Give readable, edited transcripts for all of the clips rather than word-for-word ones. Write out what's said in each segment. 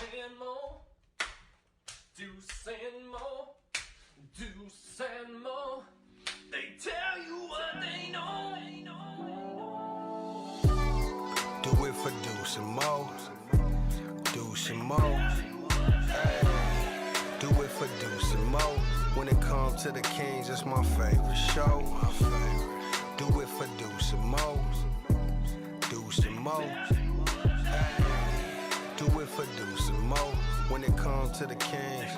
and Mo. Deuce and Mo. Deuce and Mo. They tell you what they know. Do it for Deuce and Mo. Deuce and Mo. Hey. Do it for Deuce and Mo. When it comes to the Kings, it's my favorite show. Do it for Deuce and Mo. Deuce and Mo. Hey. Do it for Deuce and Mo. When it comes to the Kings.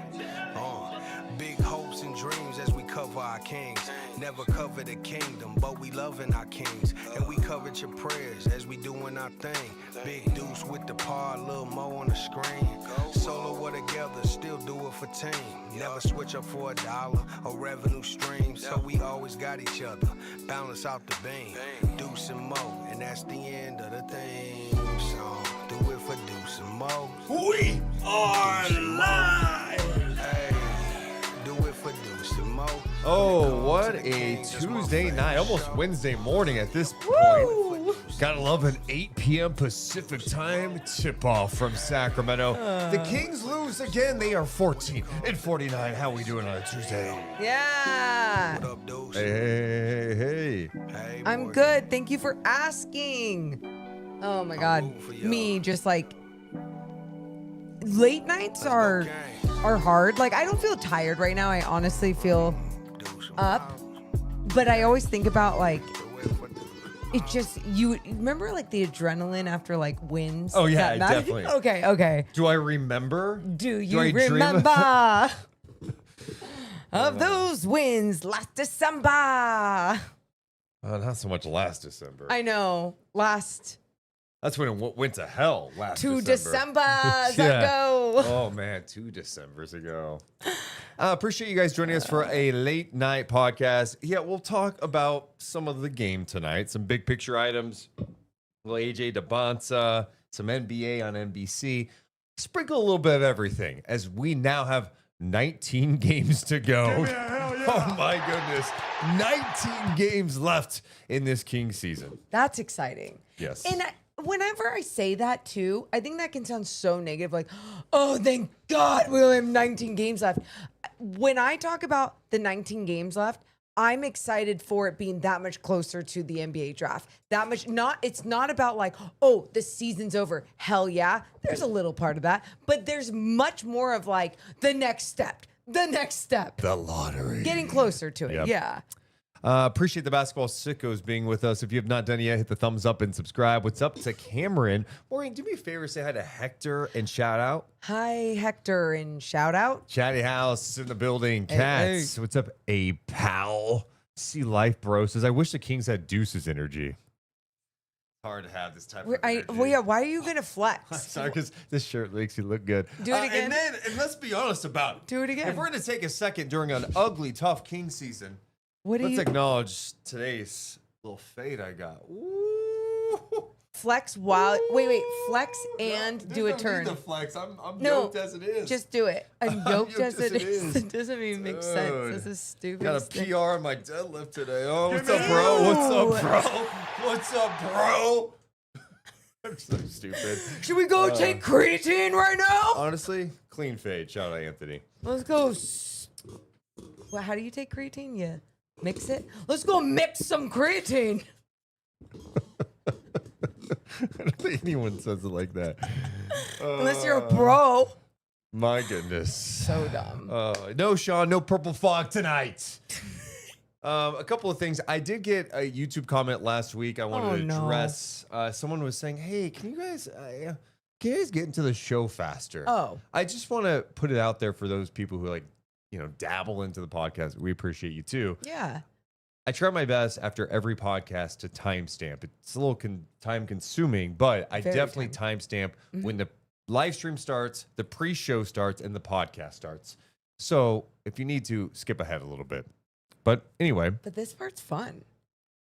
Big hopes and dreams as we cover our kings. Never cover the kingdom, but we loving our kings. And we covered your prayers as we doing our thing. Big Deuce with the pod, Lil Mo on the screen. Solo or together, still do it for team. Never switch up for $1 or revenue stream. So we always got each other, balance out the beam. Deuce and Mo, and that's the end of the theme song. Do it for Deuce and Mo. We are live! Hey. Do it for Deuce and Mo. Oh, what a Tuesday night, almost Wednesday morning at this point. Gotta love an 8 p.m. Pacific time tip-off from Sacramento. The Kings lose again. They are 14-49. How we doing on a Tuesday? Yeah. What up, Deuce? Hey. Hey, I'm Morgan. good. Thank you for asking. Oh my God. rooting for y'all. Me just like late nights are hard. Like I don't feel tired right now. I honestly feel Deuce and up. Mo. But I always think about like Do it for Deuce. it just you remember like the adrenaline after like wins? Oh, yeah, That matter? definitely. Okay. Do I remember? Do you I dream of- remember of those wins last December? Not so much last December. I know. That's when it went to hell last 2 December. Decembers Yeah. ago. Oh man, 2 Decembers ago. Appreciate you guys joining us for a late night podcast. Yeah, we'll talk about some of the game tonight, some big picture items. Well, AJ Dybantsa, some NBA on NBC. Sprinkle a little bit of everything as we now have 19 games to go. Oh my goodness. 19 games left in this King season. That's exciting. Yes. And whenever I say that too, I think that can sound so negative. Like, oh, thank God we only have 19 games left. When I talk about the 19 games left, I'm excited for it being that much closer to the NBA draft. That much it's not about like, oh, the season's over. Hell yeah. There's a little part of that. But there's much more of like the next step. The lottery. Getting closer to it. Yep. Yeah. Appreciate the basketball sickos being with us. If you have not done it yet, hit the thumbs up and subscribe. What's up to Cameron? Maureen, do me a favor, say hi to Hector and shout out. Hi, Hector, and shout out. Chatty House in the building. Cats, what's up, a pal? See life, bro. Says, I wish the Kings had Deuce's energy. Hard to have this type of energy. Why are you going to flex? Sorry, because this shirt makes you look good. Do it again. And let's be honest about it. Do it again. If we're going to take a second during an ugly, tough King season, let's acknowledge today's little fade I got. Ooh. Flex while flex and do a turn. The flex. I'm No, yoked as it is. Just do it. I'm yoked as it is. is. It doesn't even make Dude. sense. This is stupid. Got a PR on my deadlift today. Oh, what's up, bro? What's up, bro? What's up, bro? I'm so stupid. Should we go take creatine right now? Honestly, clean fade. Shout out Anthony. Let's go. Well, how do you take creatine? You mix it. Let's go mix some creatine. I don't think anyone says it like that. Unless you're a bro. My goodness. So dumb. No, Sean, no purple fog tonight. A couple of things. I did get a YouTube comment last week. I wanted to address. Someone was saying, "Hey, can you guys get into the show faster?" Oh. I just want to put it out there for those people who dabble into the podcast. We appreciate you too. Yeah. I try my best after every podcast to timestamp. It's a little time consuming, but I definitely timestamp when the live stream starts, the pre-show starts, and the podcast starts. So if you need to, skip ahead a little bit. But anyway. But this part's fun.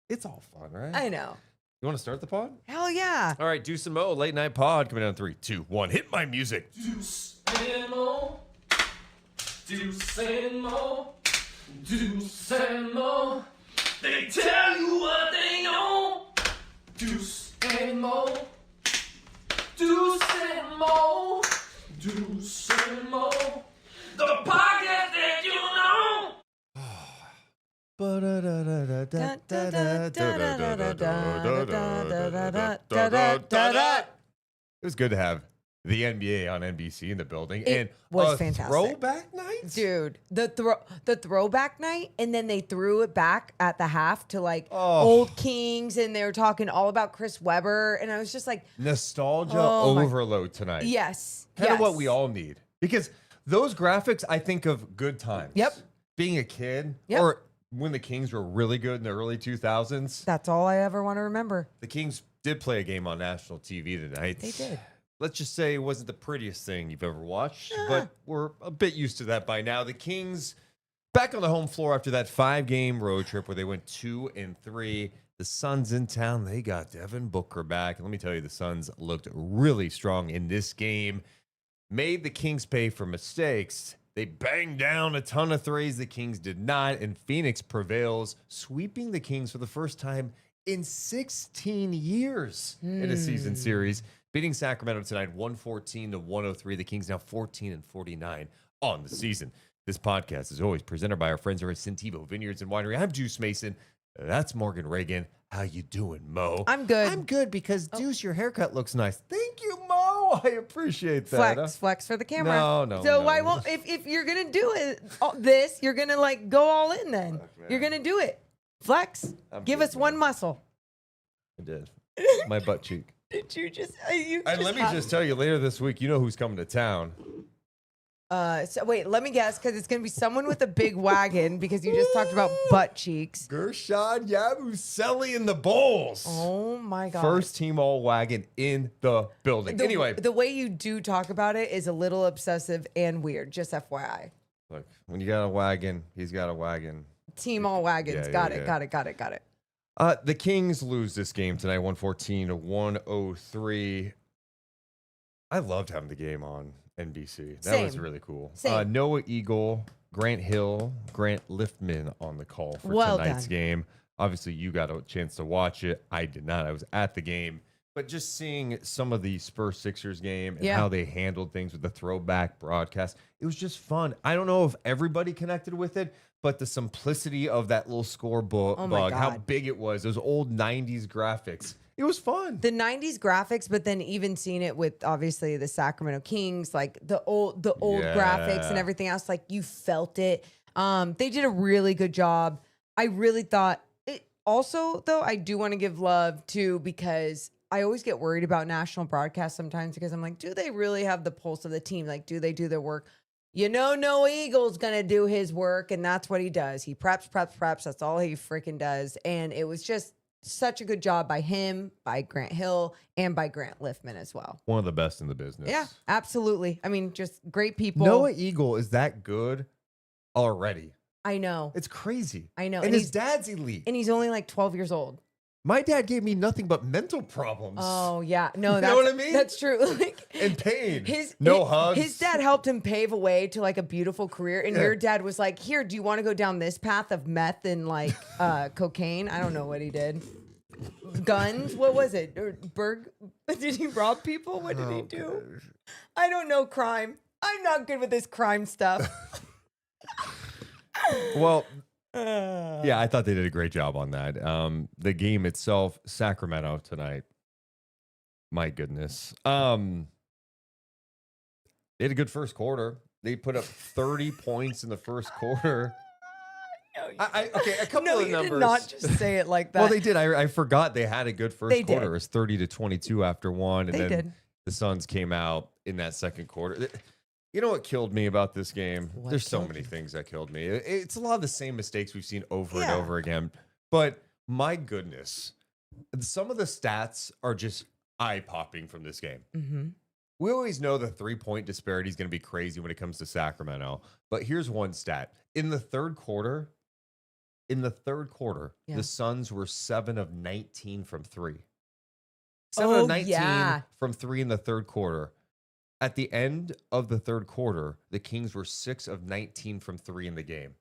It's all fun, right? I know. You want to start the pod? Hell yeah. All right, Deuce and Mo, late night pod coming down 3, 2, 1. Hit my music. Deuce and Mo. Deuce and Mo. Deuce and Mo. They tell you what they know. Deuce and Mo. Deuce and Mo. Deuce and Mo, the podcast that you know. It was good to have the NBA on NBC in the building. It and was a fantastic. Throwback night? Dude, the throwback night, and then they threw it back at the half to like Oh. old Kings, and they were talking all about Chris Webber, and I was just like, Nostalgia Oh my- overload tonight. yes, Kind of yes. what we all need. Because those graphics, I think of good times. Yep. Being a kid, Yep. or when the Kings were really good in the early 2000s. That's all I ever want to remember. The Kings did play a game on national TV tonight. They did. Let's just say it wasn't the prettiest thing you've ever watched, but we're a bit used to that by now. The Kings back on the home floor after that 5-game road trip where they went 2-3. The Suns in town, they got Devin Booker back. And let me tell you, the Suns looked really strong in this game. Made the Kings pay for mistakes. They banged down a ton of threes. The Kings did not, and Phoenix prevails, sweeping the Kings for the first time in 16 years in a season series, beating Sacramento tonight 114-103. The Kings now 14-49 on the season. This podcast is always presented by our friends over at Cintivo Vineyards and Winery. I'm Juice Mason. That's Morgan Reagan. How you doing, Mo? I'm good. I'm good because Deuce, your haircut looks nice. Thank you, Mo. I appreciate that. Flex for the camera. No. So why won't if you're gonna do it this, you're gonna like go all in then. You're gonna do it. Flex. Give us one muscle. I did. My butt cheek. Did you just? And let me just tell you, later this week, you know who's coming to town. So wait, let me guess, because it's gonna be someone with a big wagon, because you just talked about butt cheeks. Gershon Yabusele in the Bulls. Oh my god! First team all wagon in the building. Anyway, the way you do talk about it is a little obsessive and weird. Just FYI. look, when you got a wagon, he's got a wagon. Team all wagons. Yeah, got yeah, it. yeah. Got it. The Kings lose this game tonight, 114-103. I loved having the game on NBC. That was Same. really cool. Same. Noah Eagle, Grant Hill, Grant Liftman on the call for Well tonight's done. game. Obviously, you got a chance to watch it. I did not. I was at the game. But just seeing some of the Spurs Sixers game and Yeah. how they handled things with the throwback broadcast, it was just fun. I don't know if everybody connected with it, but the simplicity of that little scoreboard, Oh my how God. big it was, those old 90s graphics. It was fun. The 90s graphics, but then even seeing it with obviously the Sacramento Kings, like the old graphics and everything else, like you felt it. They did a really good job. I really thought it also, though, I do want to give love to, because I always get worried about national broadcasts sometimes, because I'm like, do they really have the pulse of the team? Like, do they do their work? You know, Noah Eagle's going to do his work, and that's what he does. He preps. That's all he freaking does. And it was just such a good job by him, by Grant Hill, and by Grant Liftman as well. One of the best in the business. Yeah, absolutely. I mean, just great people. Noah Eagle is that good already. I know. It's crazy. I know. And his dad's elite. And he's only like 12 years old. My dad gave me nothing but mental problems. Oh, yeah. No, You that's, know what I mean? That's true. Like, And pain. His hugs. His dad helped him pave a way to like a beautiful career, and your dad was like, "Here, do you want to go down this path of meth and like cocaine?" I don't know what he did. Guns? What was it? Or Did he rob people? What did he do? I don't know. Crime. I'm not good with this crime stuff. Well, yeah, I thought they did a great job on that. The game itself, Sacramento tonight. My goodness. They had a good first quarter. They put up 30 points in the first quarter. Okay, a couple No, of you numbers. did not just say it like that. Well, they did. I forgot they had a good first They quarter. did. It was 30-22 after one, and They then did. the Suns came out in that second quarter. You know what killed me about this game? What There's so killed many you? things that killed me. It's a lot of the same mistakes we've seen over and Yeah. over again. But my goodness, some of the stats are just eye-popping from this game. Mm-hmm. We always know the three-point disparity is going to be crazy when it comes to Sacramento. But here's one stat. In the third quarter, Yeah. the Suns were 7 of 19 from three. 7 of 19 yeah. from three in the third quarter. At the end of the third quarter, the Kings were 6 of 19 from three in the game.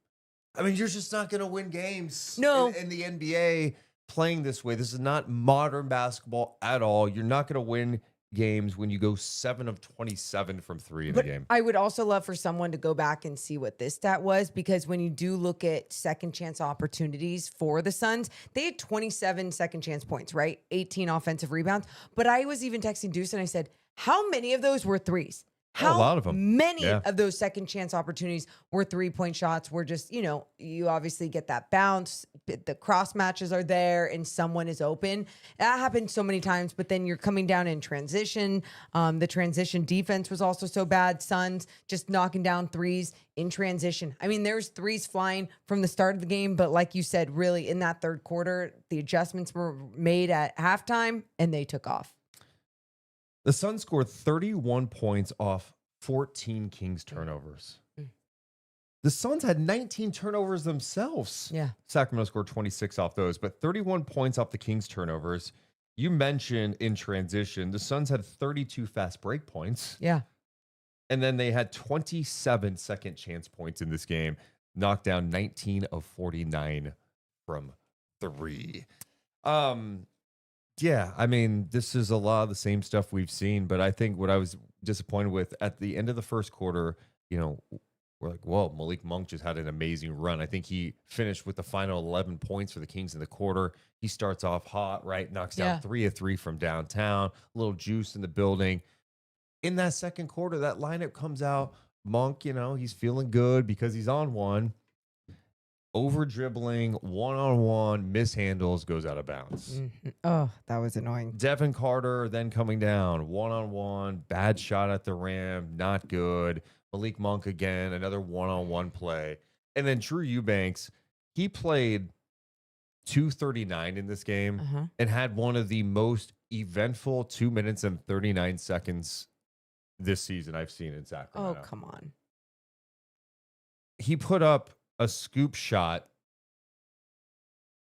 I mean, you're just not going to win games No. in the NBA playing this way. This is not modern basketball at all. You're not going to win games when you go 7 of 27 from 3 in But the game. I would also love for someone to go back and see what this stat was, because when you do look at second chance opportunities for the Suns, they had 27 second chance points, right? 18 offensive rebounds. But I was even texting Deuce and I said, how many of those were threes? A lot of them. Many Yeah. of those second chance opportunities were 3-point shots. Were just, you obviously get that bounce, the cross matches are there, and someone is open. That happened so many times, but then you're coming down in transition. The transition defense was also so bad. Suns just knocking down threes in transition. I mean, there's threes flying from the start of the game, but like you said, really in that third quarter, the adjustments were made at halftime and they took off. The Suns scored 31 points off 14 Kings turnovers. The Suns had 19 turnovers themselves. Yeah. Sacramento scored 26 off those, but 31 points off the Kings turnovers. You mentioned in transition, the Suns had 32 fast break points. Yeah. And then they had 27 second chance points in this game, knocked down 19 of 49 from 3. Yeah, I mean, this is a lot of the same stuff we've seen, but I think what I was disappointed with at the end of the first quarter, we're like, whoa, Malik Monk just had an amazing run. I think he finished with the final 11 points for the Kings in the quarter. He starts off hot, right? Knocks down 3 of 3 from downtown, a little juice in the building. In that second quarter, that lineup comes out. Monk, he's feeling good because he's on one. Over dribbling, one-on-one, mishandles, goes out of bounds. Mm-hmm. Oh, that was annoying. Devin Carter then coming down, one-on-one, bad shot at the rim, not good. Malik Monk again, another one-on-one play. And then Trae Young, he played 2:39 in this game and had one of the most eventful 2 minutes and 39 seconds this season I've seen in Sacramento. Oh, come on. He put up a scoop shot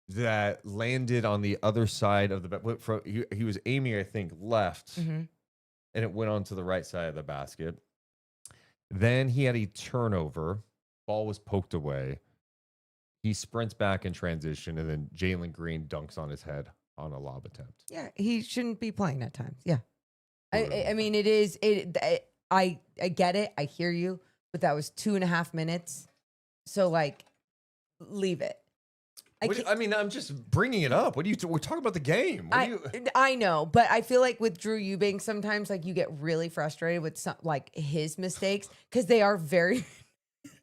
that landed on the other side of the he was aiming, I think, left, and it went onto the right side of the basket. Then he had a turnover. Ball was poked away. He sprints back in transition, and then Jalen Green dunks on his head on a lob attempt. Yeah, he shouldn't be playing at times. Yeah. I mean, I get it. I hear you, but that was 2.5 minutes. So, leave it. I'm just bringing it up. We're talking about the game. I know, but I feel like with Trae Young, sometimes you get really frustrated with his mistakes because they are very.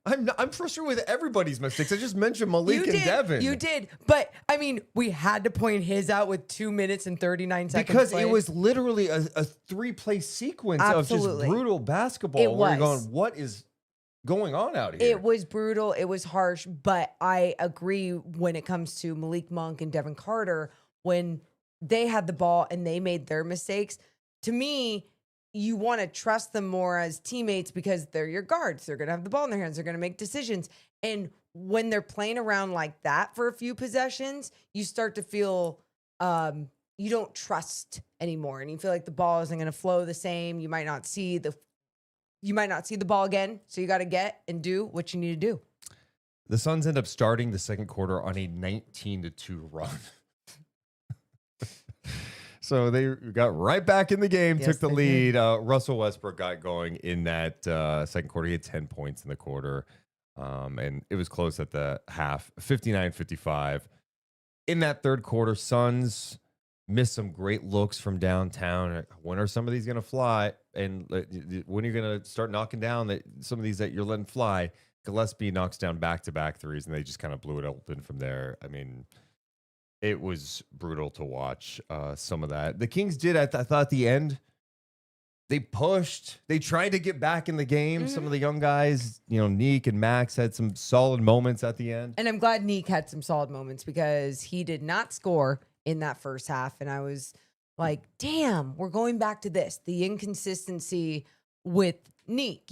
I'm frustrated with everybody's mistakes. I just mentioned Malik and Devin. You did, but I mean, we had to point his out with 2 minutes and 39 seconds because played. it was literally a 3-play sequence Absolutely. of just brutal basketball. It where you're was. going, what is going on out here? It was brutal. It was harsh, but I agree when it comes to Malik Monk and Devin Carter, when they had the ball and they made their mistakes. To me, you want to trust them more as teammates because they're your guards. They're going to have the ball in their hands. They're going to make decisions. And when they're playing around like that for a few possessions, you start to feel you don't trust anymore. And you feel like the ball isn't going to flow the same. You might not see the ball again. So you got to get and do what you need to do. The Suns end up starting the second quarter on a 19-2 run. So they got right back in the game, Yes, took the they lead. Russell Westbrook got going in that second quarter. He had 10 points in the quarter. And it was close at the half, 59-55. In that third quarter, Suns missed some great looks from downtown. When are some of these going to fly? And when are you going to start knocking down some of these that you're letting fly? Gillespie knocks down back-to-back threes, and they just kind of blew it open from there. I mean, it was brutal to watch some of that. The Kings did, I thought at the end, they pushed. They tried to get back in the game. Mm-hmm. Some of the young guys, Neek and Max had some solid moments at the end. And I'm glad Neek had some solid moments because he did not score in that first half. And I was like, damn, we're going back to this. The inconsistency with Neek,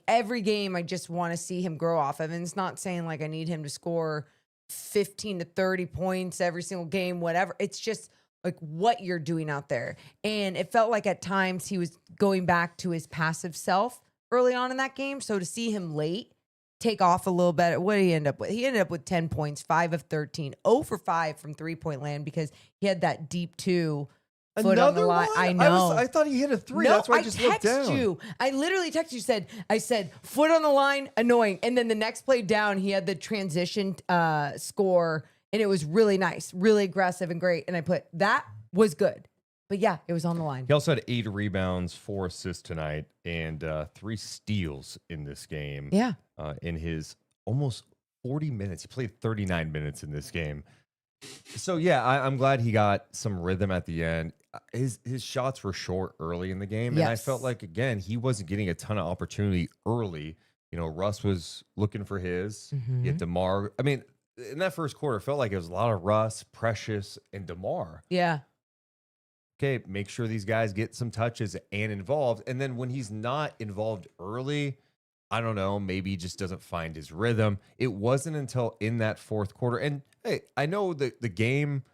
every game I just want to see him grow off of. And it's not saying I need him to score 15 to 30 points every single game, whatever. It's just what you're doing out there. And it felt like at times he was going back to his passive self early on in that game. So to see him late take off a little bit, what did he end up with? He ended up with 10 points, 5 of 13, 0 for 5 from 3-point land because he had that deep 2 Foot on the Another line. one? I know. I thought he hit a 3. No, That's why I just looked text down. you. I literally texted you. I said, foot on the line, annoying. And then the next play down, he had the transition score, and it was really nice, really aggressive and great. And I put, that was good. But yeah, it was on the line. He also had 8 rebounds, 4 assists tonight, and 3 steals in this game. Yeah. In his almost 40 minutes. He played 39 minutes in this game. So, yeah, I'm glad he got some rhythm at the end. His shots were short early in the game, and I felt like, again, he wasn't getting a ton of opportunity early. You know, Russ was looking for his. He had DeMar. I mean, in that first quarter, it felt like it was a lot of Russ, Precious, and DeMar. Yeah. Okay, make sure these guys get some touches and involved. And then when he's not involved early, I don't know, maybe he just doesn't find his rhythm. It wasn't until in that fourth quarter. And hey, I know that the game,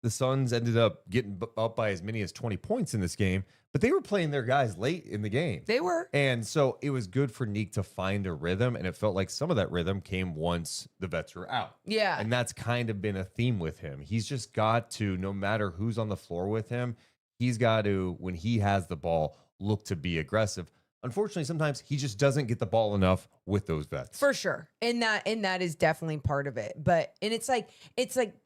the Suns ended up getting up by as many as 20 points in this game, but they were playing their guys late in the game. They were. And so it was good for Neek to find a rhythm. And it felt like some of that rhythm came once the vets were out. Yeah. And that's kind of been a theme with him. He's just got to, no matter who's on the floor with him, he's got to, when he has the ball, look to be aggressive. Unfortunately, sometimes he just doesn't get the ball enough with those vets. For sure. And that is definitely part of it. But it's like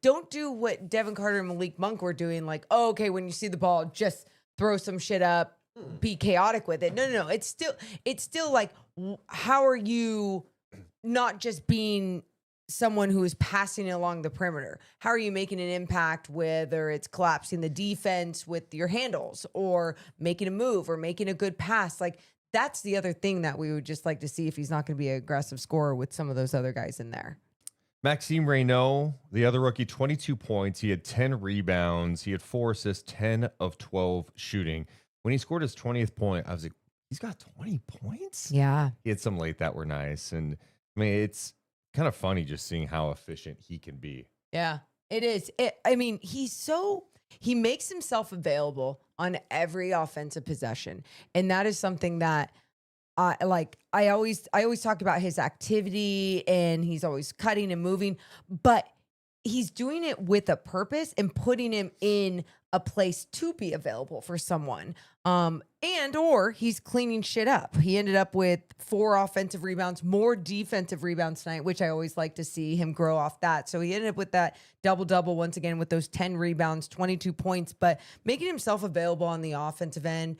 don't do what Devin Carter and Malik Monk were doing, like, oh, okay, when you see the ball, just throw some shit up, be chaotic with it. No. It's still like, how are you not just being someone who is passing along the perimeter? How are you making an impact, whether it's collapsing the defense with your handles or making a move or making a good pass? Like, that's the other thing that we would just like to see if he's not going to be an aggressive scorer with some of those other guys in there. Maxime Reynaud, the other rookie, 22 points. He had 10 rebounds. He had 4 assists, 10 of 12 shooting. When he scored his 20th point, I was like, he's got 20 points? Yeah. He had some late that were nice. And I mean, it's kind of funny just seeing how efficient he can be. Yeah, it is. He makes himself available on every offensive possession. And that is something that I always talk about his activity, and he's always cutting and moving, but he's doing it with a purpose and putting him in a place to be available for someone. Or he's cleaning shit up. He ended up with 4 offensive rebounds, more defensive rebounds tonight, which I always like to see him grow off that. So he ended up with that double-double once again with those 10 rebounds, 22 points, but making himself available on the offensive end,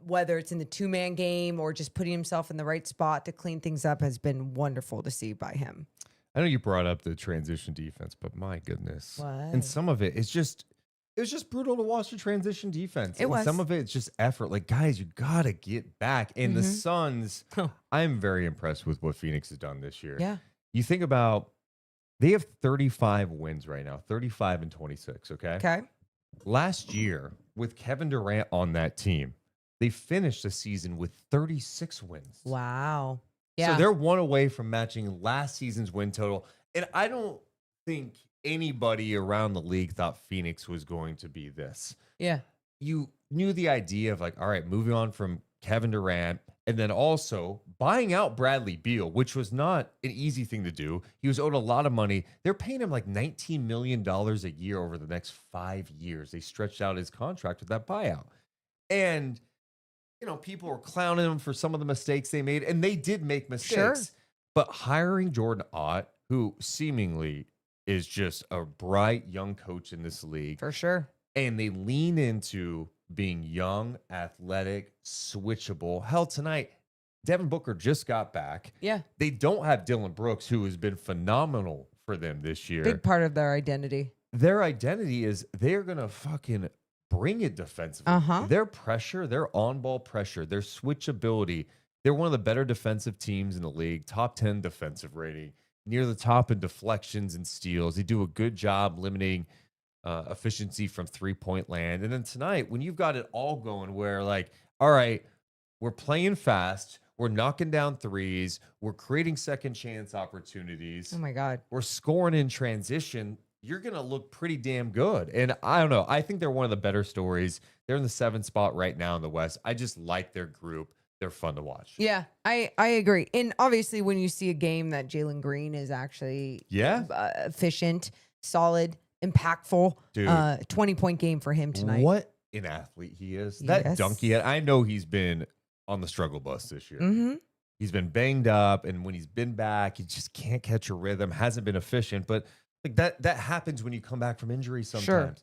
whether it's in the 2-man game or just putting himself in the right spot to clean things up, has been wonderful to see by him. I know you brought up the transition defense, but my goodness. What? And some of it is just, it was just brutal to watch the transition defense. It was. Some of it's just effort. Like, guys, you got to get back. And the Suns, I'm very impressed with what Phoenix has done this year. Yeah. You think about, they have 35 wins right now, 35 and 26, okay? Okay. Last year, with Kevin Durant on that team, they finished the season with 36 wins. Wow. Yeah. So they're one away from matching last season's win total. And I don't think anybody around the league thought Phoenix was going to be this. Yeah. You knew the idea of like, all right, moving on from Kevin Durant, and then also buying out Bradley Beal, which was not an easy thing to do. He was owed a lot of money. They're paying him like $19 million a year over the next 5 years. They stretched out his contract with that buyout. And, you know, people were clowning him for some of the mistakes they made, and they did make mistakes. Sure. But hiring Jordan Ott, who seemingly is just a bright young coach in this league, For sure. and they lean into being young, athletic, switchable. Hell, tonight, Devin Booker just got back. Yeah. They don't have Dylan Brooks, who has been phenomenal for them this year. Big part of their identity. Their identity is they're going to fucking bring it defensively. Uh-huh. Their pressure, their on-ball pressure, their switchability, they're one of the better defensive teams in the league, top 10 defensive rating, near the top in deflections and steals. They do a good job limiting efficiency from three-point land. And then tonight, when you've got it all going where like, all right, we're playing fast, we're knocking down threes, we're creating second chance opportunities, Oh my God. we're scoring in transition, you're going to look pretty damn good. And I don't know, I think they're one of the better stories. They're in the 7th spot right now in the West. I just like their group. They're fun to watch. Yeah, I agree. And obviously, when you see a game that Jalen Green is actually efficient, solid, impactful. Dude. 20-point game for him tonight. What an athlete he is. That Yes. dunk he had, I know he's been on the struggle bus this year. Mm-hmm. He's been banged up, and when he's been back, he just can't catch a rhythm, hasn't been efficient. But like that happens when you come back from injury sometimes. Sure.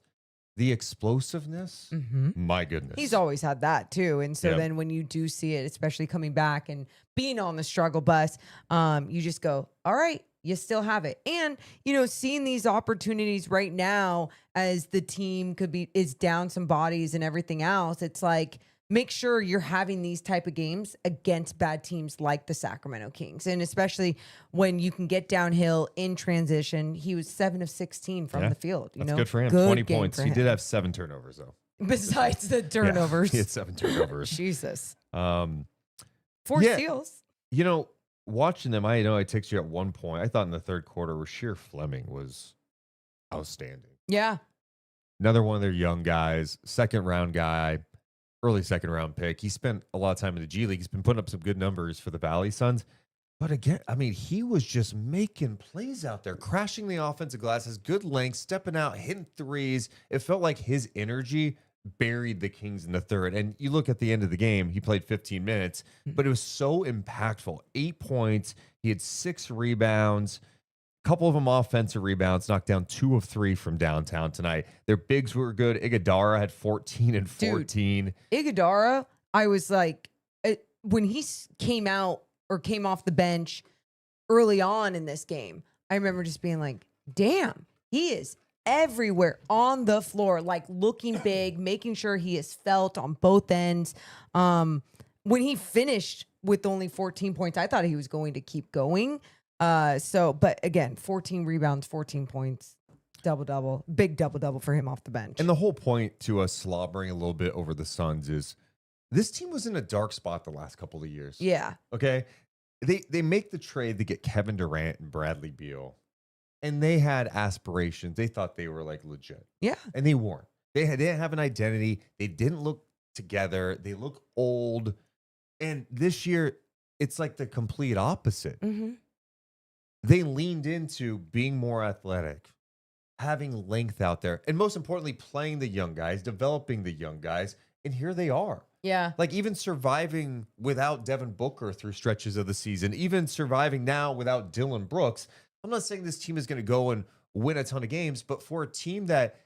The explosiveness, my goodness. He's always had that too. And so Yeah. then when you do see it, especially coming back and being on the struggle bus, you just go, all right, you still have it. And, seeing these opportunities right now as the team is down some bodies and everything else, it's like, make sure you're having these type of games against bad teams like the Sacramento Kings. And especially when you can get downhill in transition. He was 7 of 16 from the field. That's good for him. 20 points. He did have 7 turnovers, though. Besides the turnovers. He had 7 turnovers. Jesus. 4 yeah. steals. Watching them, I know I texted you at one point. I thought in the third quarter, Rasheer Fleming was outstanding. Yeah. Another one of their young guys, second-round guy. Early second-round pick. He spent a lot of time in the G League. He's been putting up some good numbers for the Valley Suns. But again, he was just making plays out there, crashing the offensive glass, has good length, stepping out, hitting threes. It felt like his energy buried the Kings in the third. And you look at the end of the game, he played 15 minutes, but it was so impactful. 8 points. He had 6 rebounds. Couple of them offensive rebounds, knocked down 2 of 3 from downtown tonight. Their bigs were good. Iguodala had 14 and 14. Dude, Iguodala, I was like, when he came out or came off the bench early on in this game, I remember just being like, damn, he is everywhere on the floor, like looking big, making sure he is felt on both ends. When he finished with only 14 points, I thought he was going to keep going. But again, 14 rebounds, 14 points, double-double, big double-double for him off the bench. And the whole point to us slobbering a little bit over the Suns is this team was in a dark spot the last couple of years. Yeah. Okay. They make the trade to get Kevin Durant and Bradley Beal, and they had aspirations. They thought they were like legit. Yeah. And they weren't. They didn't have an identity. They didn't look together. They look old. And this year, it's like the complete opposite. Mm-hmm. They leaned into being more athletic, having length out there, and most importantly, playing the young guys, developing the young guys. And here they are. Yeah. Like even surviving without Devin Booker through stretches of the season, even surviving now without Dylan Brooks. I'm not saying this team is going to go and win a ton of games, but for a team that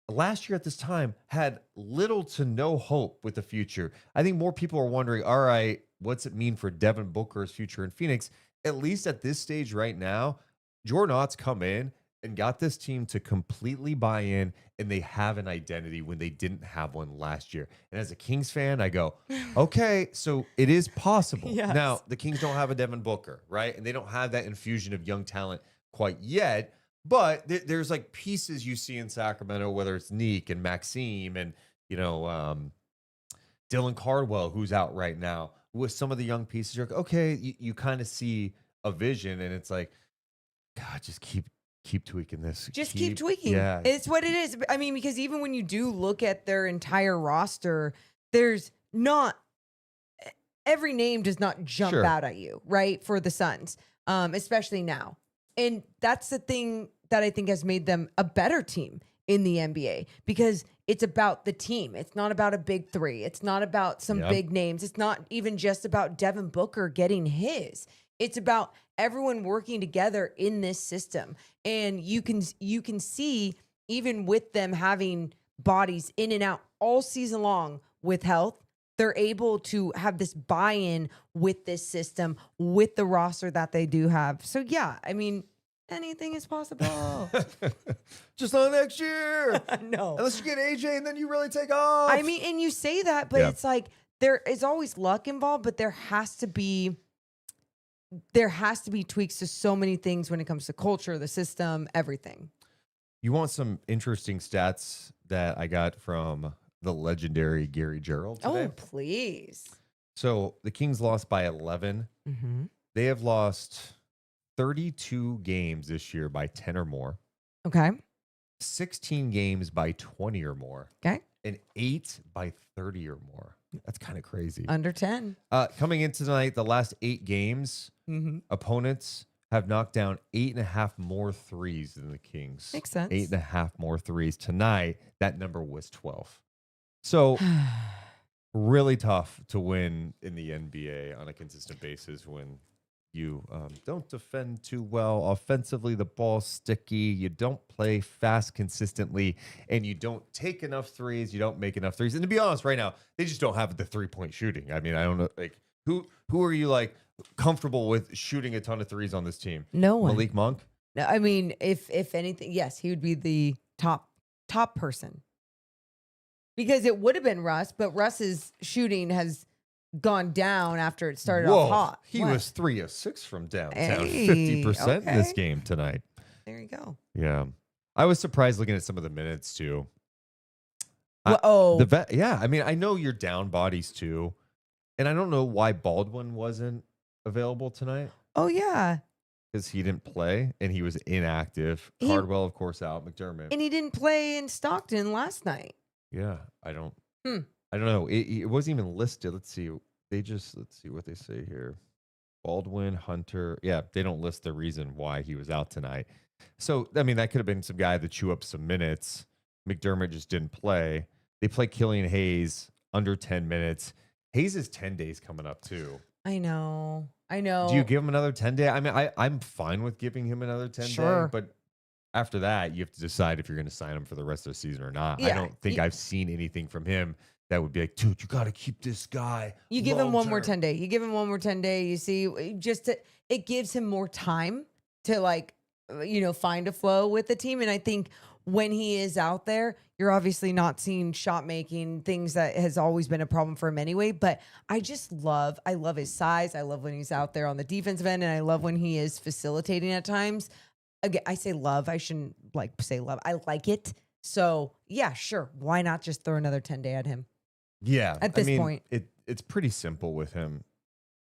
last year at this time had little to no hope with the future, I think more people are wondering, all right, what's it mean for Devin Booker's future in Phoenix? At least at this stage right now, Jordan Ott's come in and got this team to completely buy in, and they have an identity when they didn't have one last year. And as a Kings fan, I go, okay, so it is possible. Yes. Now, the Kings don't have a Devin Booker, right? And they don't have that infusion of young talent quite yet, but there's like pieces you see in Sacramento, whether it's Neek and Maxime and, Dylan Cardwell, who's out right now. With some of the young pieces, you're like, okay, you kind of see a vision, and it's like, God, just keep tweaking this. Just keep tweaking. Yeah. It's what it is. I mean, because even when you do look at their entire roster, there's not every name does not jump out at you, right? For the Suns, especially now. And that's the thing that I think has made them a better team in the NBA, because it's about the team. It's not about a big three. It's not about some big names. It's not even just about Devin Booker getting his. It's about everyone working together in this system. And you can see, even with them having bodies in and out all season long with health, they're able to have this buy-in with this system, with the roster that they do have. So yeah, I mean, anything is possible. Just not next year. No. Unless you get AJ and then you really take off. I mean, and you say that, but it's like there is always luck involved, but there has to be tweaks to so many things when it comes to culture, the system, everything. You want some interesting stats that I got from the legendary Gary Gerald today? Oh, please. So the Kings lost by 11. Mm-hmm. They have lost 32 games this year by 10 or more. Okay. 16 games by 20 or more. Okay. And 8 by 30 or more. That's kind of crazy. Under 10. Coming into tonight, the last 8 games, opponents have knocked down 8.5 more threes than the Kings. Makes sense. 8.5 more threes. Tonight, that number was 12. So really tough to win in the NBA on a consistent basis when you don't defend too well. Offensively, the ball's sticky. You don't play fast consistently, and you don't take enough threes. You don't make enough threes. And to be honest, right now, they just don't have the 3-point shooting. I mean, I don't know. Like, who are you like comfortable with shooting a ton of threes on this team? No one. Malik Monk? No, I mean, if anything, yes, he would be the top person. Because it would have been Russ, but Russ's shooting has gone down after it started off hot. He What? was 3 of 6 from downtown, Hey, 50% in this okay. game tonight. There you go. Yeah. I was surprised looking at some of the minutes too. Well, Yeah, I mean, I know you're down bodies too. And I don't know why Baldwin wasn't available tonight oh yeah. because he didn't play and he was inactive. Cardwell, of course, out. McDermott. And he didn't play in Stockton last night. Yeah, I don't Hmm. know. It wasn't even listed. Let's see what they say here. Baldwin, Hunter. Yeah, they don't list the reason why he was out tonight. So, I mean, that could have been some guy that chew up some minutes. McDermott just didn't play. They play Killian Hayes under 10 minutes. Hayes is 10 days coming up too. I know. Do you give him another 10 day? I mean, I'm fine with giving him another 10 Sure. day, but after that, you have to decide if you're going to sign him for the rest of the season or not. I Yeah, don't think I've seen anything from him that would be like, dude, you got to keep this guy. You give him one more long-term." 10 day. You give him one more 10 day. You see, it gives him more time to find a flow with the team. And I think when he is out there, you're obviously not seeing shot making, things that has always been a problem for him anyway. But I love his size. I love when he's out there on the defensive end, and I love when he is facilitating at times. Again, I say love. I shouldn't say love. I like it. So yeah, sure. Why not just throw another 10 day at him? Yeah. At this point. It's pretty simple with him.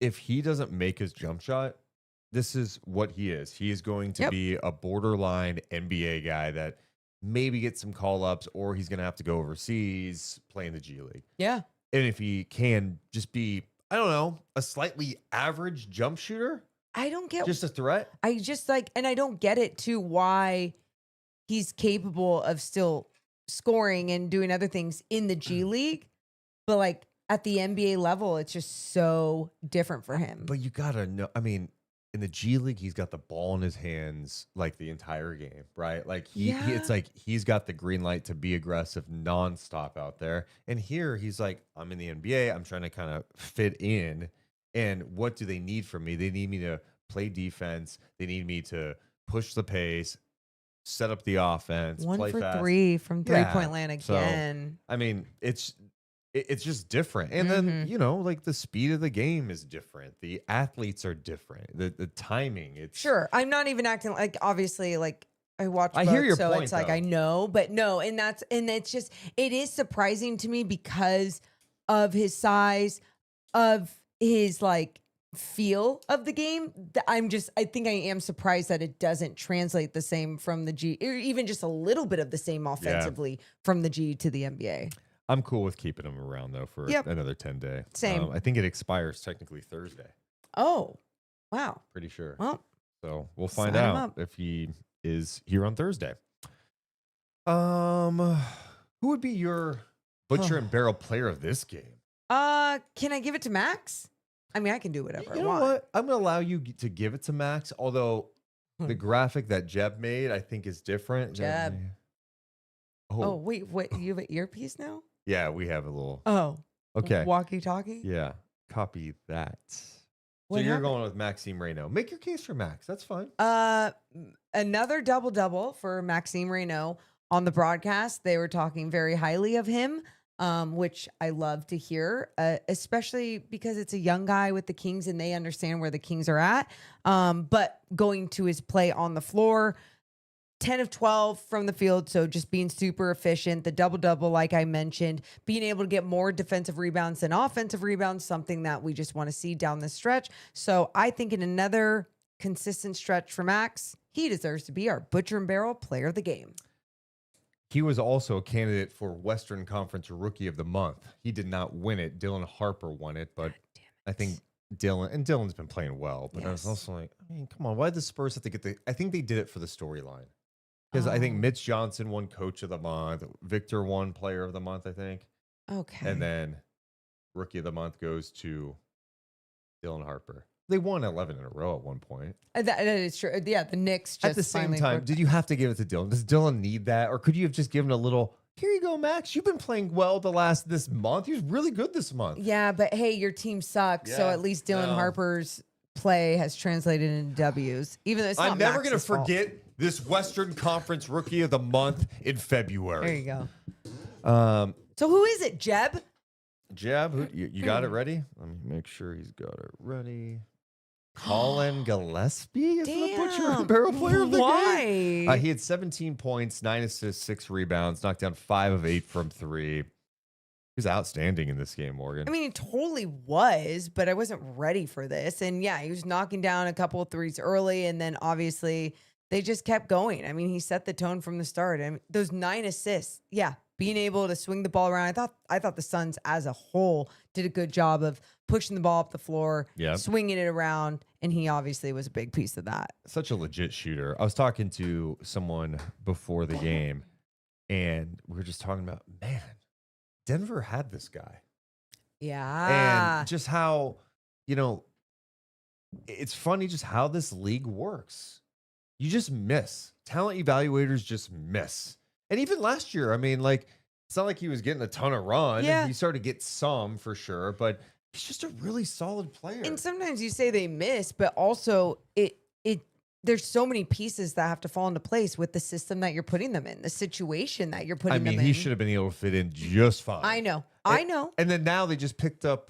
If he doesn't make his jump shot, this is what he is. He is going to be a borderline NBA guy that maybe get some call ups, or he's going to have to go overseas, play in the G League. Yeah. And if he can just be, I don't know, a slightly average jump shooter, I don't get just a threat. I just and I don't get it too, why he's capable of still scoring and doing other things in the G League, but at the NBA level, it's just so different for him. But you got to know, I mean, in the G League, he's got the ball in his hands like the entire game, right? Like it's like he's got the green light to be aggressive nonstop out there. And here he's like, I'm in the NBA. I'm trying to kind of fit in. And what do they need from me? They need me to play defense. They need me to push the pace, set up the offense, 1 play for fast. 3 from 3-point land again. So, I mean, it's just different. And then, the speed of the game is different. The athletes are different. The timing, it's Sure. I'm not even acting obviously I watch I both, hear your so point, it's though. I know, but no, and it's just, it is surprising to me because of his size, of his feel of the game. I think I am surprised that it doesn't translate the same from the G, or even just a little bit of the same offensively from the G to the NBA. I'm cool with keeping him around though for another 10 day. Same. I think it expires technically Thursday. Oh, wow. Pretty sure. Well, So we'll find sign him out up. if he is here on Thursday. Who would be your butcher and barrel player of this game? can I give it to Max? I mean, I can do whatever I You know want. what? I'm going to allow you to give it to Max, although the graphic that Jeb made, I think, is different. Jeb. Oh, Oh, wait, what? You have an earpiece now? yeah, we have a little. Oh, Okay. walkie-talkie? Yeah, copy that. What So you're happened? going with Maxime Reynaud. Make your case for Max. That's fine. Another double-double for Maxime Reynaud on the broadcast. They were talking very highly of him, which I love to hear, especially because it's a young guy with the Kings and they understand where the Kings are at. But going to his play on the floor, 10 of 12 from the field, so just being super efficient. The double-double, like I mentioned, being able to get more defensive rebounds than offensive rebounds, something that we just want to see down the stretch. So I think in another consistent stretch for Max, he deserves to be our Butcher and Barrel player of the game. He was also a candidate for Western Conference Rookie of the Month. He did not win it. Dylan Harper won it, but I think Dylan's been playing well, but I was Yes. also like, I mean, come on, why did the Spurs have to get I think they did it for the storyline. Because I think Mitch Johnson won Coach of the Month, Victor won Player of the Month, I think. Okay. And then Rookie of the Month goes to Dylan Harper. They won 11 in a row at one point. That is true. Yeah, the Knicks just At the same finally time, broke- did you have to give it to Dylan? Does Dylan need that? Or could you have just given a little, here you go, Max. You've been playing well this month. He was really good this month. Yeah, but hey, your team sucks. So Yeah, at least Dylan no. Harper's play has translated into W's. Even though it's not I'm never going to Max's fault. forget this Western Conference Rookie of the Month in February. There you go. So who is it, Jeb? Jeb, you got it ready? Let me make sure he's got it ready. Colin Gillespie is the Butcher and Barrel player of the game. Why? He had 17 points, 9 assists, 6 rebounds, knocked down 5 of 8 from 3. He was outstanding in this game, Morgan. I mean, he totally was, but I wasn't ready for this. And yeah, he was knocking down a couple of threes early, and then obviously they just kept going. I mean, he set the tone from the start. I mean, those 9 assists, yeah, being able to swing the ball around. I thought the Suns as a whole did a good job of pushing the ball up the floor, Yep. swinging it around, and he obviously was a big piece of that. Such a legit shooter. I was talking to someone before the game, and we were just talking about, man, Denver had this guy. Yeah. And just how, it's funny just how this league works. You just miss. Talent evaluators just miss. And even last year, I mean, like, it's not like he was getting a ton of run. Yeah. He started to get some for sure, but he's just a really solid player. And sometimes you say they miss, but also there's so many pieces that have to fall into place with the system that you're putting them in, the situation that you're putting them in. He should have been able to fit in just fine. I know. And then now they just picked up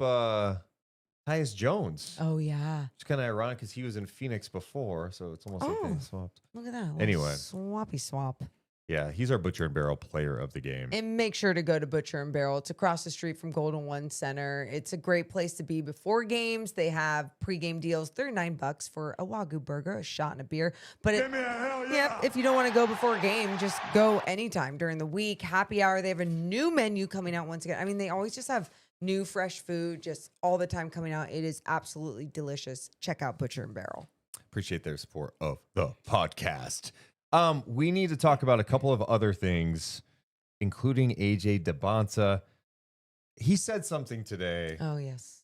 Tyus Jones. Oh yeah. It's kind of ironic because he was in Phoenix before, so it's almost like they swapped. Look at that. Little Anyway. Swappy swap. Yeah, he's our Butcher and Barrel player of the game. And make sure to go to Butcher and Barrel. It's across the street from Golden One Center. It's a great place to be before games. They have pregame deals. They're $9 for a Wagyu burger, a shot, and a beer. But if you don't want to go before a game, just go anytime during the week. Happy hour. They have a new menu coming out once again. I mean, they always just have new fresh food just all the time coming out. It is absolutely delicious. Check out Butcher and Barrel. Appreciate their support of the podcast. We need to talk about a couple of other things, including AJ Dybantsa. He said something today. Oh, yes.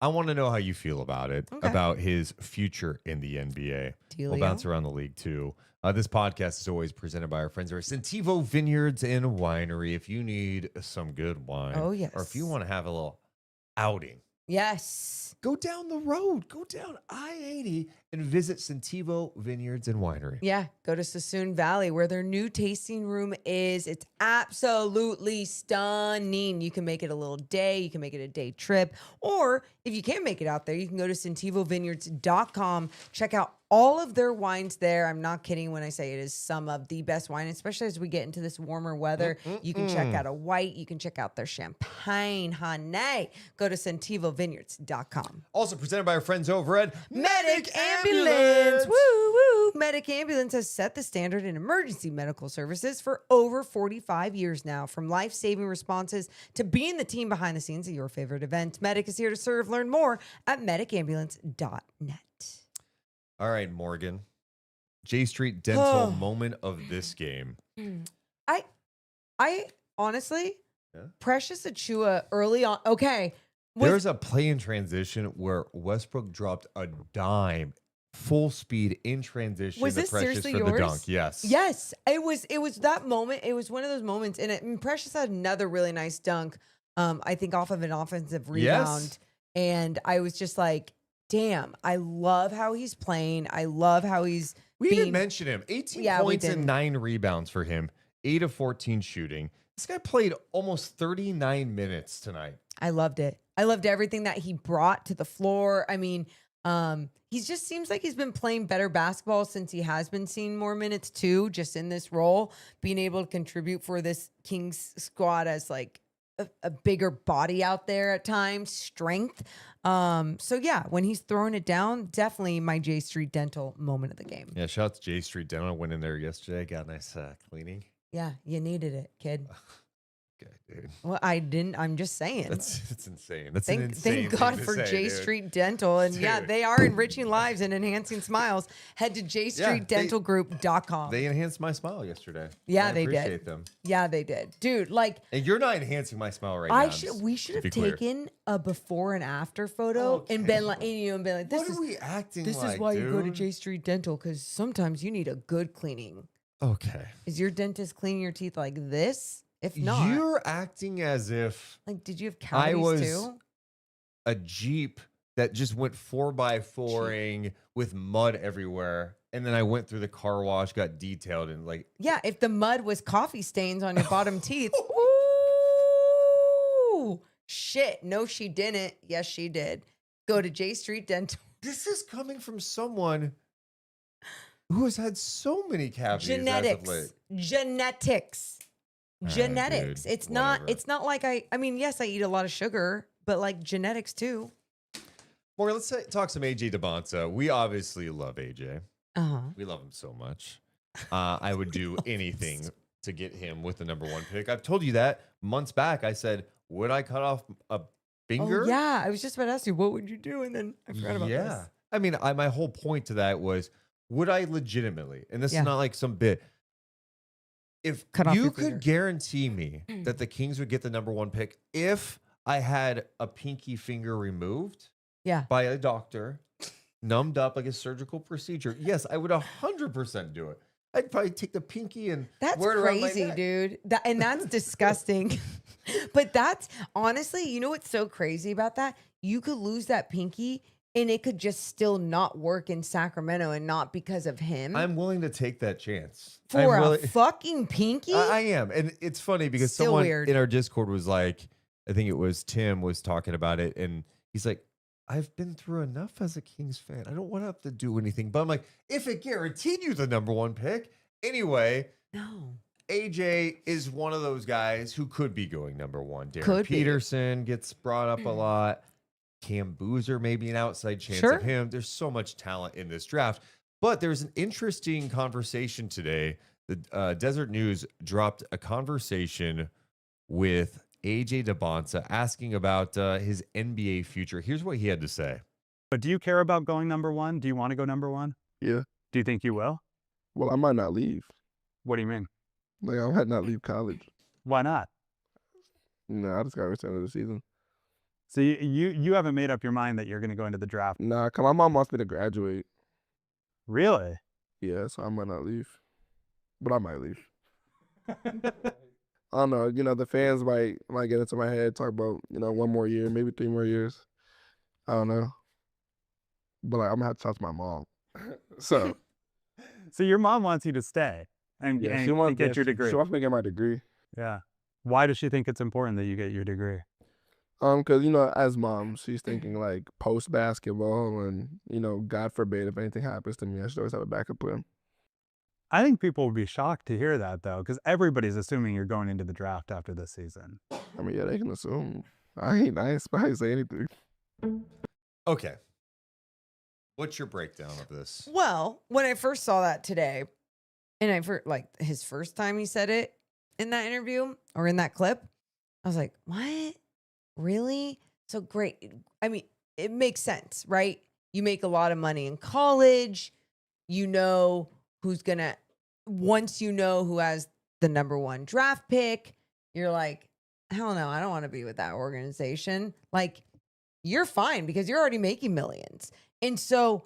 I want to know how you feel about it, Okay. about his future in the NBA. We'll Dealio. bounce around the league, too. This podcast is always presented by our friends over at Sentivo Vineyards and Winery. If you need some good wine, Oh, yes. or if you want to have a little outing, Yes. go down the road, go down I-80 and visit Sentivo Vineyards and Winery. Yeah, go to Sassoon Valley where their new tasting room is. It's absolutely stunning. You can make it a little day. You can make it a day trip. Or if you can't make it out there, you can go to sentivovineyards.com. Check out all of their wines there. I'm not kidding when I say it is some of the best wine, especially as we get into this warmer weather. You can check out a white. You can check out their champagne, honey. Go to sentivovineyards.com. Also presented by our friends over at Medic Ambulance. Woo, woo. Medic Ambulance has set the standard in emergency medical services for over 45 years now. From life-saving responses to being the team behind the scenes of your favorite event, Medic is here to serve. Learn more at medicambulance.net. All right, Morgan. J Street Dental moment of this game. I honestly, Yeah. Precious Achua early on. Okay. There's a play in transition where Westbrook dropped a dime, full speed in transition. Was to this Precious seriously for yours? the dunk. Yes. Yes, it was that moment. It was one of those moments, and Precious had another really nice dunk. I think off of an offensive rebound, Yes. and I was just like, "Damn, I love how he's playing. I love how he's." We didn't being- mention him. 18 Yeah, we points and didn't. 9 rebounds for him. 8 of 14 shooting. This guy played almost 39 minutes tonight. I loved it. I loved everything that he brought to the floor. I mean, he just seems like he's been playing better basketball since he has been seeing more minutes too, just in this role, being able to contribute for this Kings squad as like a bigger body out there at times, strength. So yeah, when he's throwing it down, definitely my J Street Dental moment of the game. Yeah, shout out to J Street Dental. Went in there yesterday, got a nice cleaning. Yeah, you needed it, kid. guy, dude. Well, I didn't. I'm just saying. That's insane. That's an insane Thank God thing to for say, J dude. Street Dental. And yeah, Dude. they are enriching lives and enhancing smiles. Head to jstreetdentalgroup.com. They enhanced my smile yesterday. Yeah, I they did. appreciate them. Yeah, they did. Dude, like, And you're not enhancing my smile right now. we should to be have clear. taken a before and after photo and been like, and been like, What are we acting this like, is why you go to dude? J Street Dental, because sometimes you need a good cleaning. Okay. Is your dentist cleaning your teeth like this? If not, You're acting as if like, did you have I cavities was too? a Jeep that just went 4x4ing with mud everywhere. And then I went through the car wash, got detailed, and like, Yeah, if the mud was coffee stains on your bottom teeth. Ooh, shit. No, she didn't. Yes, she did. Go to J Street Dental. this is coming from someone who has had so many cavities as of Genetics. late. Genetics. All right, Genetics. dude, It's whatever. not like I mean, yes, I eat a lot of sugar, but like genetics too. Morgan, let's talk some AJ Dybantsa. We obviously love AJ. Uh-huh. We love him so much. I would do anything to get him with the number 1 pick. I've told you that months back. I said, would I cut off a finger? Oh, yeah. I was just about to ask you, what would you do? And then I forgot about this. I mean, my whole point to that was, would I legitimately, and this Yeah. is not like some bit, if Cut off you your could finger. guarantee me that the Kings would get the number 1 pick if I had a pinky finger removed Yeah. by a doctor, numbed up like a surgical procedure, yes, I would 100% do it. I'd probably take the pinky and That's wear it around my crazy, neck. dude. And that's disgusting. But that's honestly, you know what's so crazy about that? You could lose that pinky and it could just still not work in Sacramento and not because of him. I'm willing to take that chance. For I'm a willing- fucking pinky? I am. And it's funny because Still someone weird. in our Discord was like, I think it was Tim was talking about it. And he's like, I've been through enough as a Kings fan. I don't want to have to do anything. But I'm like, if it guaranteed you the number 1 pick, anyway, No. AJ is one of those guys who could be going number 1. Darren Could be. Peterson gets brought up a lot. Cam Boozer, maybe an outside chance Sure. of him. There's so much talent in this draft. But there's an interesting conversation today. The Desert News dropped a conversation with AJ Dybantsa asking about his NBA future. Here's what he had to say. But do you care about going number 1? Do you want to go number 1? Yeah. Do you think you will? Well, I might not leave. What do you mean? Like, I might not leave college. Why not? No, I just got to return to the season. So you haven't made up your mind that you're going to go into the draft. Nah, 'cause my mom wants me to graduate. Really? Yeah, so I might not leave. But I might leave. I don't know. You know, the fans might get into my head, talk about, 1 more year, maybe 3 more years. I don't know. But like, I'm going to have to talk to my mom. So, So your mom wants you to stay and, yeah, and she wants get your degree. She wants me to get my degree. Yeah. Why does she think it's important that you get your degree? 'Cause, as mom, she's thinking like post-basketball and, God forbid if anything happens to me, I should always have a backup plan. I think people would be shocked to hear that, though, because everybody's assuming you're going into the draft after this season. I mean, yeah, they can assume. I ain't surprised to say anything. Okay. What's your breakdown of this? Well, when I first saw that today, and his first time he said it in that interview or in that clip, I was like, what? Really? So great. I mean, it makes sense, right? You make a lot of money in college. You know once you know who has the number 1 draft pick, you're like, hell no, I don't want to be with that organization. Like, you're fine because you're already making millions. And so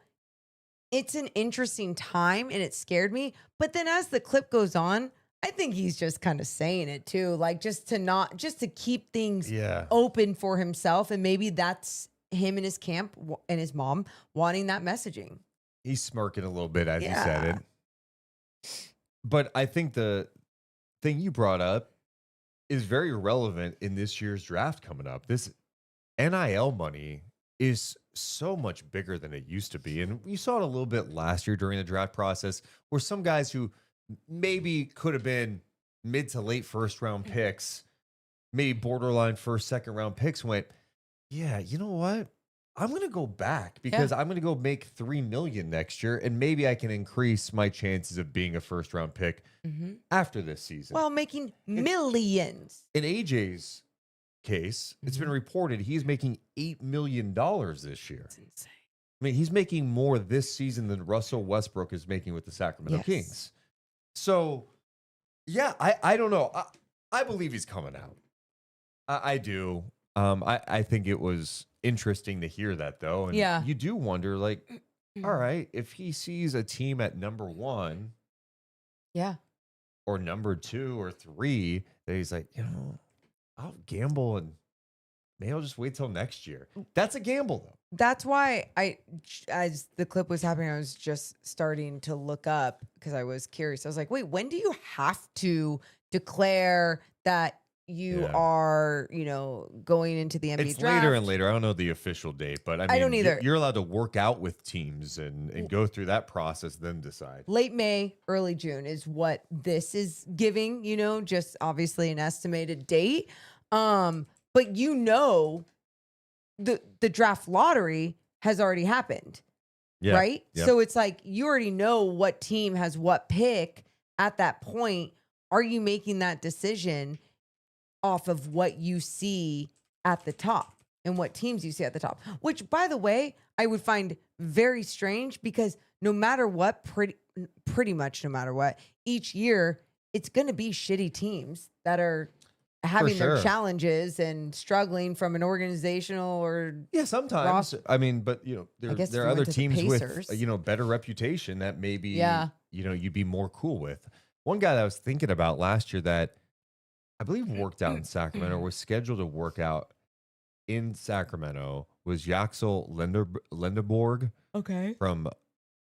it's an interesting time and it scared me. But then as the clip goes on, I think he's just kind of saying it too, like just to keep things open for himself. And maybe that's him and his camp and his mom wanting that messaging. He's smirking a little bit as he said it. But I think the thing you brought up is very relevant in this year's draft coming up. This NIL money is so much bigger than it used to be. And we saw it a little bit last year during the draft process where some guys who maybe could have been mid to late first round picks, maybe borderline first, second round picks went, yeah, you know what? I'm going to go back because I'm going to go make $3 million next year, and maybe I can increase my chances of being a first round pick after this season. Well, making millions. In AJ's case, it's been reported he's making $8 million this year. That's insane. I mean, he's making more this season than Russell Westbrook is making with the Sacramento Kings. So, yeah, I don't know. I believe he's coming out. I do. I think it was interesting to hear that, though. And you do wonder, like, all right, if he sees a team at number 1 or number 2 or 3, that he's like, I'll gamble and maybe I'll just wait till next year. That's a gamble, though. That's why as the clip was happening, I was just starting to look up because I was curious. I was like, wait, when do you have to declare that you are, going into the NBA it's draft? later and later. I don't know the official date, but I mean, don't either. You're allowed to work out with teams and go through that process, then decide. Late May, early June is what this is giving, just obviously an estimated date. But the draft lottery has already happened, right? Yep. So it's like you already know what team has what pick at that point. Are you making that decision off of what you see at the top and what teams you see at the top? Which, by the way, I would find very strange because no matter what, pretty much no matter what, each year it's going to be shitty teams that are having their challenges and struggling from an organizational or sometimes I mean, but there are other teams with better reputation that maybe you'd be more cool with. One guy that I was thinking about last year that I believe worked out in Sacramento, was scheduled to work out in Sacramento, was Yaxel Lindeborg from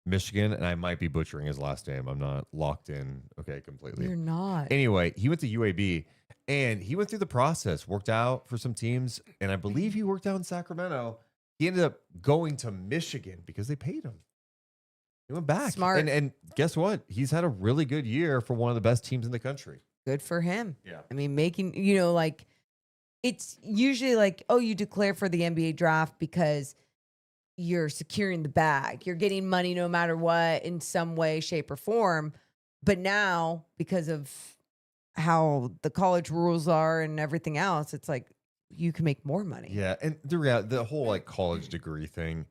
Michigan, and I might be butchering his last name. I'm not locked in completely. You're not. Anyway, he went to UAB. And he went through the process, worked out for some teams, and I believe he worked out in Sacramento. He ended up going to Michigan because they paid him. He went back. Smart. And guess what? He's had a really good year for one of the best teams in the country. Good for him. Yeah. I mean, making, it's usually like, oh, you declare for the NBA draft because you're securing the bag. You're getting money no matter what in some way, shape, or form. But now, because of how the college rules are and everything else, it's like you can make more money. Yeah, and the whole college degree thing.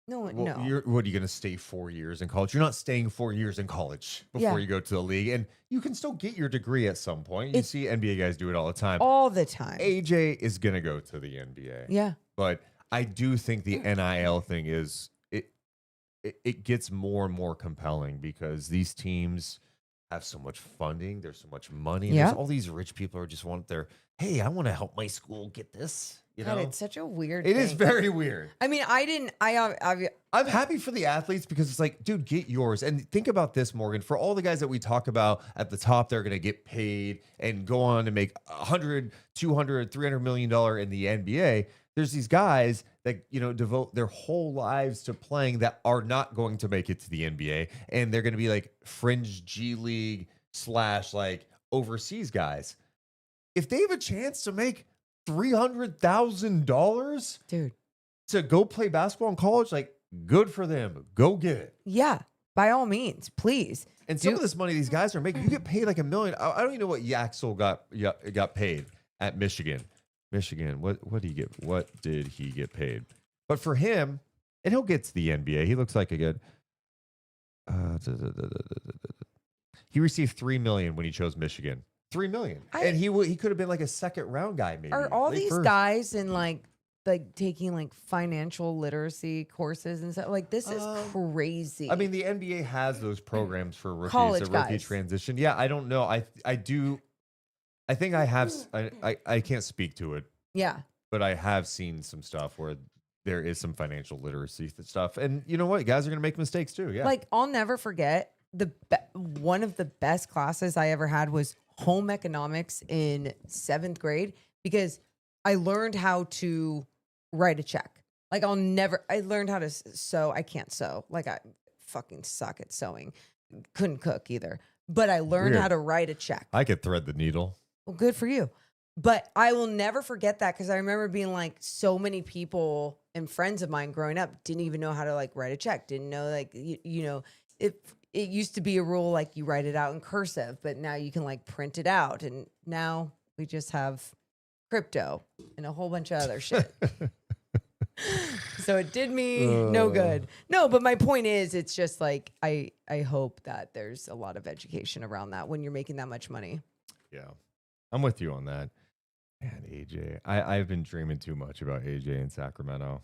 No. What are you going to stay 4 years in college? You're not staying 4 years in college before you go to the league, and you can still get your degree at some point. You see NBA guys do it all the time. All the time. AJ is going to go to the NBA. Yeah, but I do think the NIL thing is it gets more and more compelling because these teams have so much funding. There's so much money. Yeah. There's all these rich people who just want hey, I want to help my school get this. God, it's such a weird It thing. is very weird. I mean, I'm happy for the athletes because it's like, dude, get yours. And think about this, Morgan. For all the guys that we talk about at the top, they're going to get paid and go on to make $100, $200, $300 million in the NBA. There's these guys that, devote their whole lives to playing that are not going to make it to the NBA. And they're going to be like fringe G League / overseas guys. If they have a chance to make $300,000, dude, to go play basketball in college, good for them. Go get it. Yeah, by all means, please. And some of this money these guys are making, you get paid like $1 million. I don't even know what Yaxel got paid at Michigan. What did he get? What did he get paid? But for him, and he'll get to the NBA. He looks like a good. He received $3 million when he chose Michigan. $3 million, and he could have been like a second round guy. Maybe are all these guys in like taking financial literacy courses and stuff? This is crazy. I mean, the NBA has those programs for rookies, college a rookie guys. transition. Yeah, I don't know. I do. I think I have. I can't speak to it. Yeah, but I have seen some stuff where there is some financial literacy stuff, and you know what, guys are gonna make mistakes too. Yeah, I'll never forget one of the best classes I ever had was home economics in 7th grade because I learned how to write a check. I learned how to sew. I can't sew. I fucking suck at sewing. Couldn't cook either. But I learned how to write a check. I could thread the needle. Well, good for you. But I will never forget that because I remember being like, so many people and friends of mine growing up didn't even know how to like write a check, didn't know like, you know, it used to be a rule like you write it out in cursive, but now you can like print it out. And now we just have crypto and a whole bunch of other shit. So it did me no good. No, but my point is, it's just like, I hope that there's a lot of education around that when you're making that much money. Yeah, I'm with you on that. Man, AJ, I've been dreaming too much about AJ in Sacramento.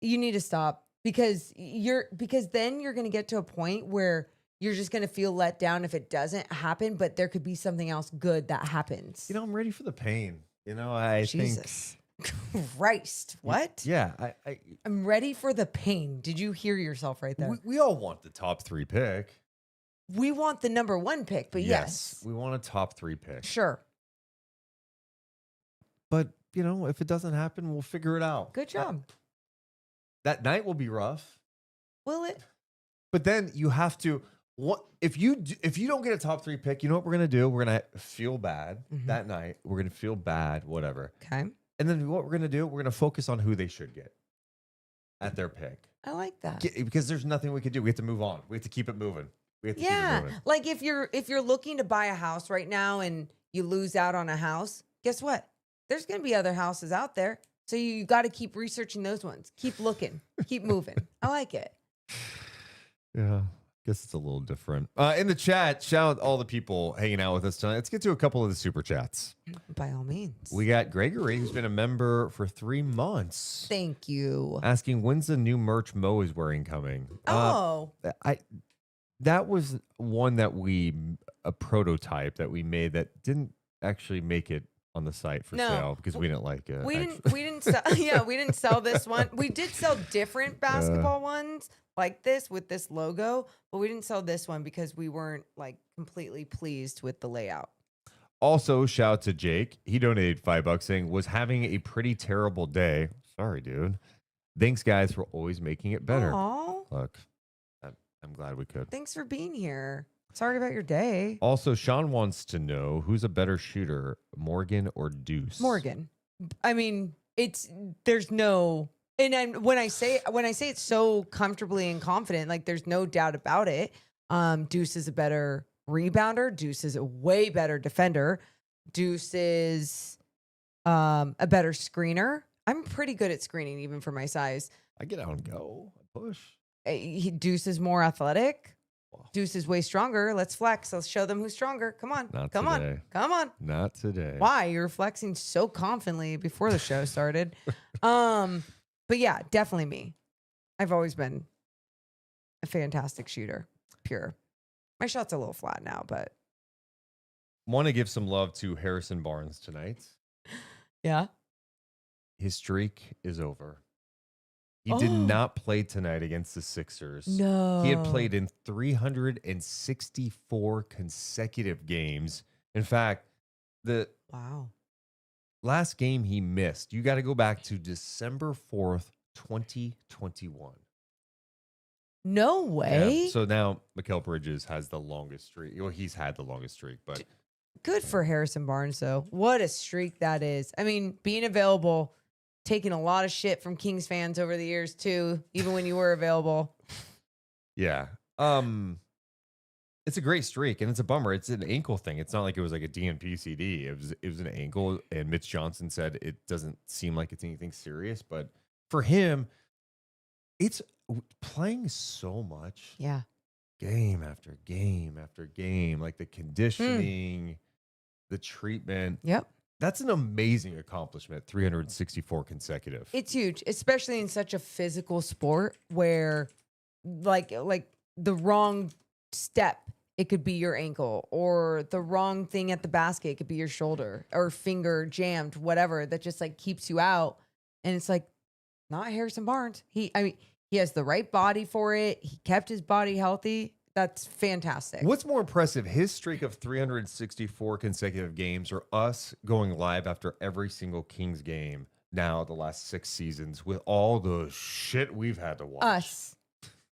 You need to stop because then you're going to get to a point where you're just going to feel let down if it doesn't happen, but there could be something else good that happens. You know, I'm ready for the pain. You know, I Jesus Christ. What? Yeah, I'm ready for the pain. Did you hear yourself right there? we all want the top 3 pick. We want the number 1 pick, but yes. We want a top 3 pick. Sure. But, you know, if it doesn't happen, we'll figure it out. Good job. That night will be rough. Will it? But then you have to, if you don't get a top 3 pick, you know what we're going to do? We're going to feel bad that night. We're going to feel bad, whatever. Okay. And then what we're going to do, we're going to focus on who they should get at their pick. I like that. Because there's nothing we can do. We have to move on. We have to keep it moving. We have to keep it moving. Like if you're looking to buy a house right now and you lose out on a house, guess what? There's going to be other houses out there. So you got to keep researching those ones. Keep looking. Keep moving. I like it. Yeah. Guess it's a little different. In the chat, shout out all the people hanging out with us tonight. Let's get to a couple of the super chats. By all means. We got Gregory, who's been a member for 3 months. Thank you. Asking, when's the new merch Mo is wearing coming? That was one that a prototype that we made that didn't actually make it on the site for sale because we didn't like it. We didn't sell, we didn't sell this one. We did sell different basketball ones like this with this logo, but we didn't sell this one because we weren't like completely pleased with the layout. Also, shout out to Jake. He donated $5 saying, was having a pretty terrible day. Sorry, dude. Thanks, guys, for always making it better. Aww. Look, I'm glad we could. Thanks for being here. Sorry about your day. Also, Sean wants to know who's a better shooter, Morgan or Deuce? Morgan. I mean, there's no, and when I say it so comfortably and confident, like there's no doubt about it. Deuce is a better rebounder. Deuce is a way better defender. Deuce is a better screener. I'm pretty good at screening, even for my size. I get out and go. I push. Deuce is more athletic. Deuce is way stronger. Let's flex. Let's show them who's stronger. Come on. Come on. Not today. Why? You're flexing so confidently before the show started. But yeah, definitely me. I've always been a fantastic shooter. Pure. My shot's a little flat now, but. Want to give some love to Harrison Barnes tonight. Yeah. His streak is over. He did not play tonight against the Sixers. No. He had played in 364 consecutive games. In fact, the last game he missed, you got to go back to December 4th, 2021. No way. Yeah, so now Mikal Bridges has the longest streak. Well, he's had the longest streak, but good for Harrison Barnes, though. What a streak that is. I mean, being available, taking a lot of shit from Kings fans over the years, too, even when you were available. Yeah. It's a great streak, and it's a bummer. It's an ankle thing. It's not like it was like a DNP CD. It was an ankle, and Mitch Johnson said it doesn't seem like it's anything serious, but for him, it's playing so much. Yeah. Game after game after game, like the conditioning, the treatment. Yep. That's an amazing accomplishment, 364 consecutive. It's huge, especially in such a physical sport where like the wrong step, it could be your ankle, or the wrong thing at the basket, it could be your shoulder or finger jammed, whatever, that just like keeps you out. And it's like, not Harrison Barnes. He has the right body for it. He kept his body healthy. That's fantastic. What's more impressive, his streak of 364 consecutive games, or us going live after every single Kings game now the last 6 seasons with all the shit we've had to watch? Us.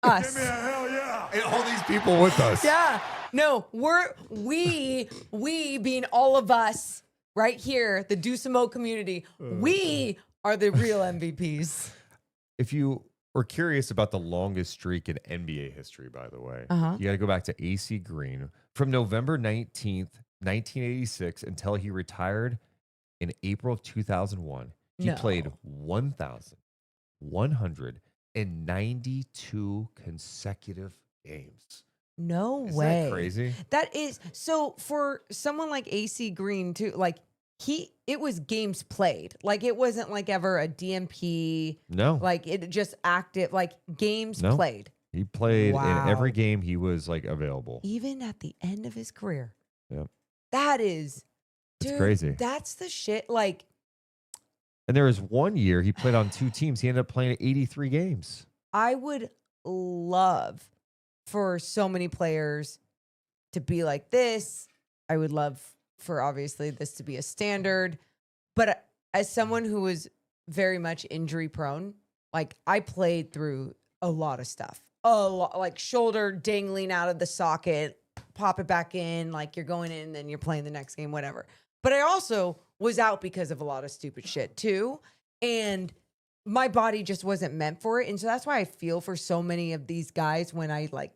Give me a hell yeah. And all these people with us. Yeah. No, we being all of us right here, the Deuce and Mo community, we are the real MVPs. If you were curious about the longest streak in NBA history, by the way, Uh-huh. you got to go back to AC Green from November 19th, 1986 until he retired in April of 2001. He No. played 1,192 consecutive games. No Isn't way. that crazy? That is so for someone like AC Green too, like it was games played. Like it wasn't like ever a DMP. No. Like it just active, like games No. played. He played Wow. in every game he was like available. Even at the end of his career. Yep. That is It's dude, crazy. That's the shit. Like And there was one year he played on 2 teams. He ended up playing 83 games. I would love for so many players to be like this. I would love for obviously this to be a standard. But as someone who was very much injury prone, like I played through a lot of stuff. A lot, like shoulder dangling out of the socket, pop it back in, like you're going in, then you're playing the next game, whatever. But I also was out because of a lot of stupid shit too. And my body just wasn't meant for it. And so that's why I feel for so many of these guys when I like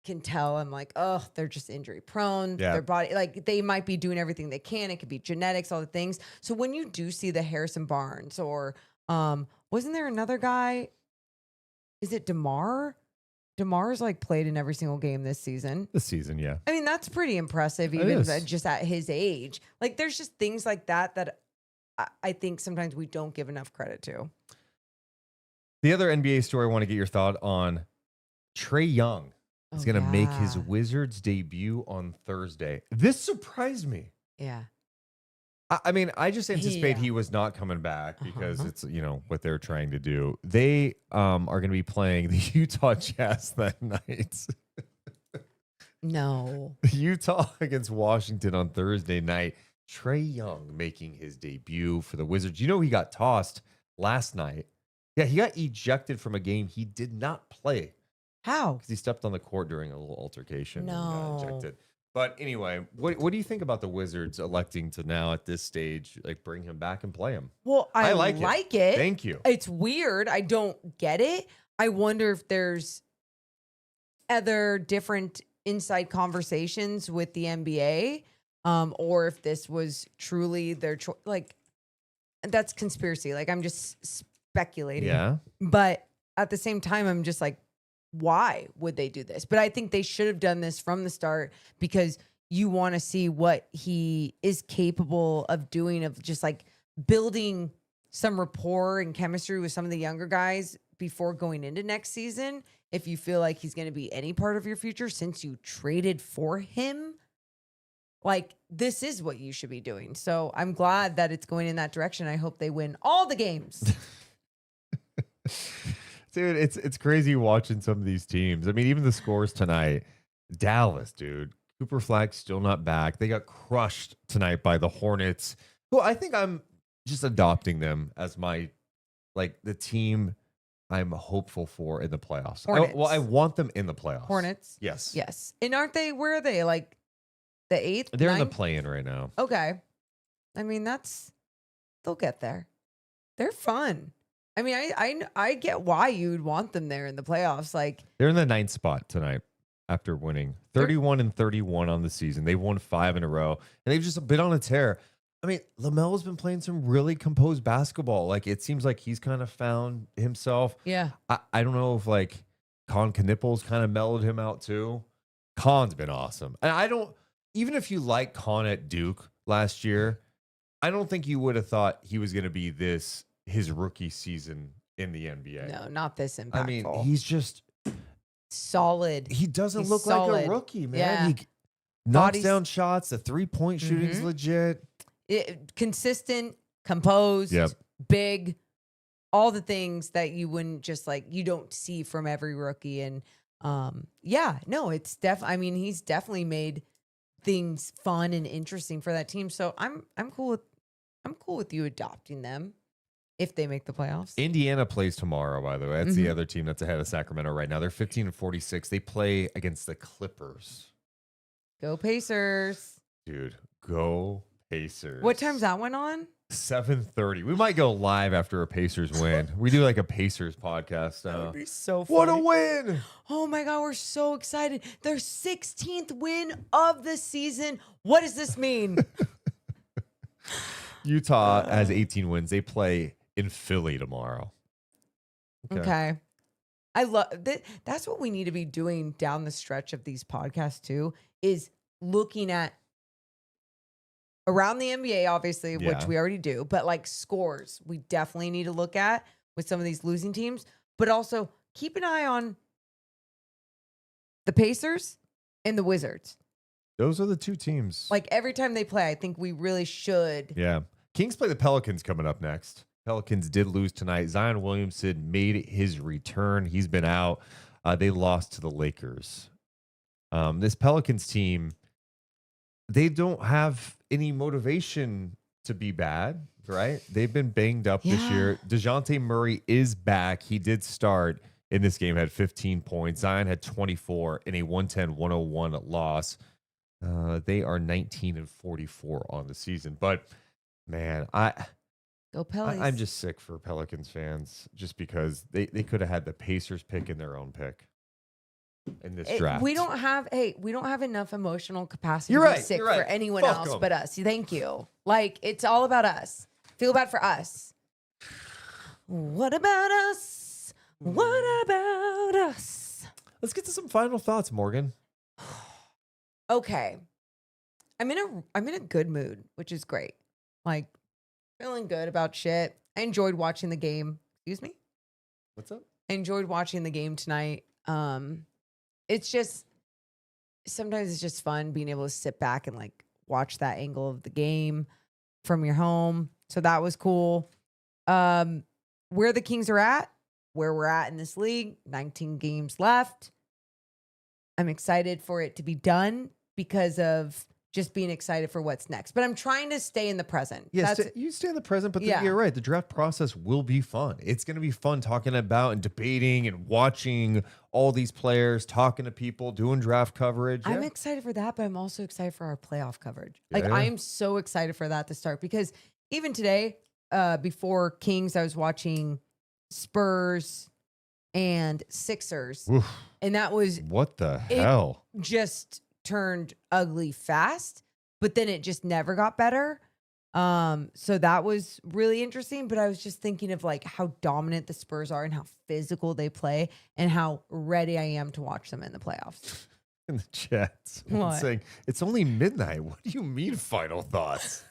can tell I'm like, oh, they're just injury prone. Yeah. Their body, like they might be doing everything they can. It could be genetics, all the things. So when you do see the Harrison Barnes or wasn't there another guy? Is it DeMar? DeMar's like played in every single game this season. This season, yeah. I mean, that's pretty impressive, It even is. just at his age. Like, there's just things like that that I think sometimes we don't give enough credit to. The other NBA story I want to get your thought on, Trae Young is Oh, going to make his yeah. Wizards debut on Thursday. This surprised me. Yeah. I mean, I just anticipate Yeah. he was not coming back because Uh-huh. it's, what they're trying to do. They are going to be playing the Utah Jazz that night. No. Utah against Washington on Thursday night. Trae Young making his debut for the Wizards. You know, he got tossed last night. Yeah, he got ejected from a game he did not play How? because he stepped on the court during a little altercation and No. got ejected. But anyway, what do you think about the Wizards electing to now at this stage, like bring him back and play him? Well, I like it. Thank you. It's weird. I don't get it. I wonder if there's other different inside conversations with the NBA, or if this was truly their choice. Like, that's conspiracy. Like, I'm just speculating. Yeah. But at the same time, I'm just like, why would they do this? But I think they should have done this from the start because you want to see what he is capable of doing, of just like building some rapport and chemistry with some of the younger guys before going into next season. If you feel like he's going to be any part of your future since you traded for him, like this is what you should be doing. So I'm glad that it's going in that direction. I hope they win all the games. Dude, it's crazy watching some of these teams. I mean, even the scores tonight. Dallas, dude. Cooper Flack still not back. They got crushed tonight by the Hornets. Well, I think I'm just adopting them as my, like, the team I'm hopeful for in the playoffs. Hornets. I want them in the playoffs. Hornets. Yes. Yes. And aren't they, where are they? Like the 8th? They're in the 9th? play-in right now. Okay. I mean, they'll get there. They're fun. I mean, I get why you'd want them there in the playoffs. Like, They're in the 9th spot tonight after winning 31-31 on the season. They've won 5 in a row, and they've just been on a tear. I mean, LaMelo's been playing some really composed basketball. Like, it seems like he's kind of found himself. yeah. I don't know if, like, Con Knipples kind of mellowed him out, too. Con's been awesome. And even if you like Con at Duke last year, I don't think you would have thought he was going to be his rookie season in the NBA. No, not this impactful. I mean, he's just solid. he doesn't He's look like solid. a rookie, man. Yeah. He knocks Body's- down shots. The 3-point shooting's Mhm. legit. Consistent, composed, Yep. big, all the things that you wouldn't just like, you don't see from every rookie. And yeah, no, it's I mean, he's definitely made things fun and interesting for that team. So I'm cool with you adopting them if they make the playoffs. Indiana plays tomorrow, by the way. That's the other team that's ahead of Sacramento right now. They're 15-46. They play against the Clippers. Go Pacers. Dude, go Pacers. What time's that one on? 7:30. We might go live after a Pacers win. We do like a Pacers podcast That now. would be so funny. What a win! Oh my God, we're so excited. Their 16th win of the season. What does this mean? Utah has 18 wins. They play in Philly tomorrow. Okay. I love that. That's what we need to be doing down the stretch of these podcasts too, is looking at around the NBA, obviously, which Yeah. we already do, but like scores, we definitely need to look at with some of these losing teams, but also keep an eye on the Pacers and the Wizards. Those are the two teams. Like every time they play, I think we really should. Yeah. Kings play the Pelicans coming up next. Pelicans did lose tonight. Zion Williamson made his return. He's been out. They lost to the Lakers. This Pelicans team, they don't have any motivation to be bad, right? They've been banged up this year. DeJounte Murray is back. He did start in this game, had 15 points. Zion had 24 in a 110-101 loss. They are 19-44 on the season. But, man, Go Pelicans. I'm just sick for Pelicans fans just because they could have had the Pacers pick in their own pick in this draft. We don't have enough emotional capacity You're to right, be sick you're right. for anyone Fuck else 'em. but us. Thank you. Like, it's all about us. Feel bad for us. What about us? What about us? Let's get to some final thoughts, Morgan. Okay. I'm in a good mood, which is great. Like, feeling good about shit. I enjoyed watching the game. Excuse me? What's up? I enjoyed watching the game tonight. It's just sometimes it's just fun being able to sit back and like watch that angle of the game from your home. So that was cool. Where the Kings are at, where we're at in this league, 19 games left. I'm excited for it to be done because of just being excited for what's next. But I'm trying to stay in the present. Yes, you stay in the present, but Yeah. you're right. The draft process will be fun. It's going to be fun talking about and debating and watching all these players, talking to people, doing draft coverage. I'm Yeah. excited for that, but I'm also excited for our playoff coverage. Like, Yeah. I am so excited for that to start because even today, before Kings, I was watching Spurs and Sixers, Oof, and that was what the hell? just turned ugly fast, but then it just never got better. So that was really interesting, but I was just thinking of like how dominant the Spurs are and how physical they play and how ready I am to watch them in the playoffs. In the chat, someone What? saying it's only midnight. What do you mean, final thoughts?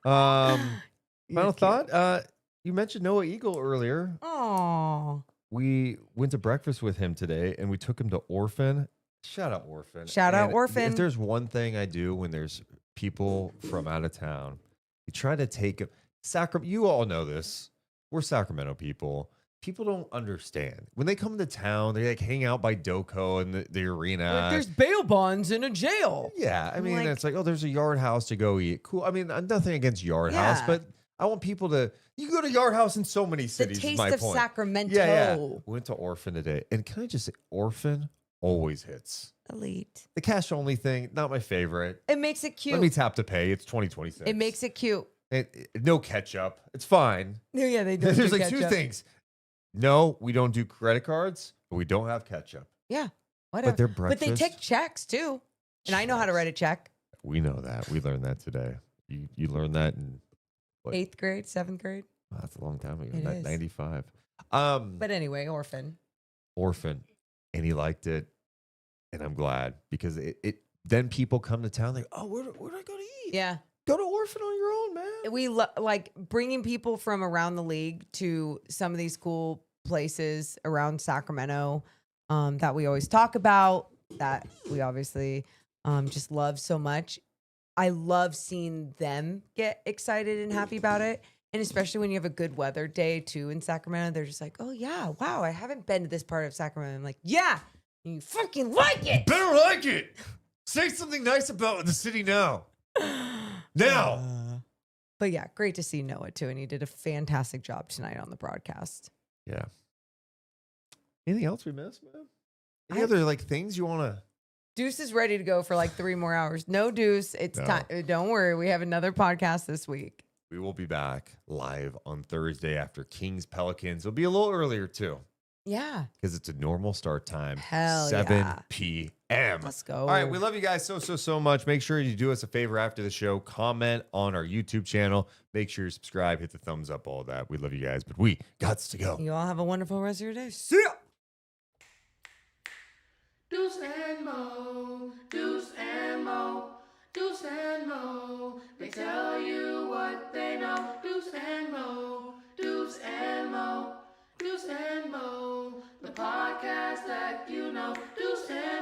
Final thought. You mentioned Noah Eagle earlier. Oh, We went to breakfast with him today, and we took him to Orphan. Shout out Orphan. Shout out And Orphan. If there's one thing I do when there's people from out of town, we try to take Sacramento. You all know this. We're Sacramento people. People don't understand when they come to town. They like hang out by Doco and the arena. like there's bail bonds in a jail. Yeah, I mean, like- it's like, oh, there's a Yard House to go eat. Cool. I mean, nothing against Yard House, Yeah. but I want people to. You go to Yard House in so many The cities. is taste my of point. Sacramento. Yeah. We went to Orphan today, and can I just say, Orphan always hits. Elite. The cash only thing, not my favorite. It makes it cute. Let me tap to pay. It's 2026. It makes it cute. No ketchup. It's fine. Yeah, they do. There's do like two ketchup. things. No, we don't do credit cards, but we don't have ketchup. Yeah, whatever. their But they breakfast- take checks too, and I know how to write a check. We know that. We learned that today. You learned that in What? 8th grade, 7th grade. wow, that's a long time ago. It is. 95. But anyway, Orphan. Orphan, and he liked it, and I'm glad because it then people come to town like, oh, where do I go to eat? Yeah, Go to Orphan on your own, man. we like bringing people from around the league to some of these cool places around Sacramento that we always talk about, that we obviously just love so much. I love seeing them get excited and happy about it. And especially when you have a good weather day too in Sacramento, they're just like, oh yeah, wow, I haven't been to this part of Sacramento. I'm like, yeah, you fucking like it. Better like it. Say something nice about the city now. Now. But yeah, great to see Noah too. And he did a fantastic job tonight on the broadcast. Yeah. Anything else we missed, man? Any I- other like things you want to Deuce is ready to go for like 3 more hours. No, Deuce, it's No. time. Don't worry, we have another podcast this week. We will be back live on Thursday after Kings Pelicans. It'll be a little earlier too Yeah, because it's a normal start time. Hell 7 yeah. p.m. let's go. All right, we love you guys so much. Make sure you do us a favor after the show. Comment on our YouTube channel. Make sure you subscribe, hit the thumbs up, all that. We love you guys, but we got to go. You all have a wonderful rest of your day. See ya. Deuce and Mo, Deuce and Mo, Deuce and Mo. They tell you what they know. Deuce and Mo, Deuce and Mo, Deuce and Mo. The podcast that you know. Deuce and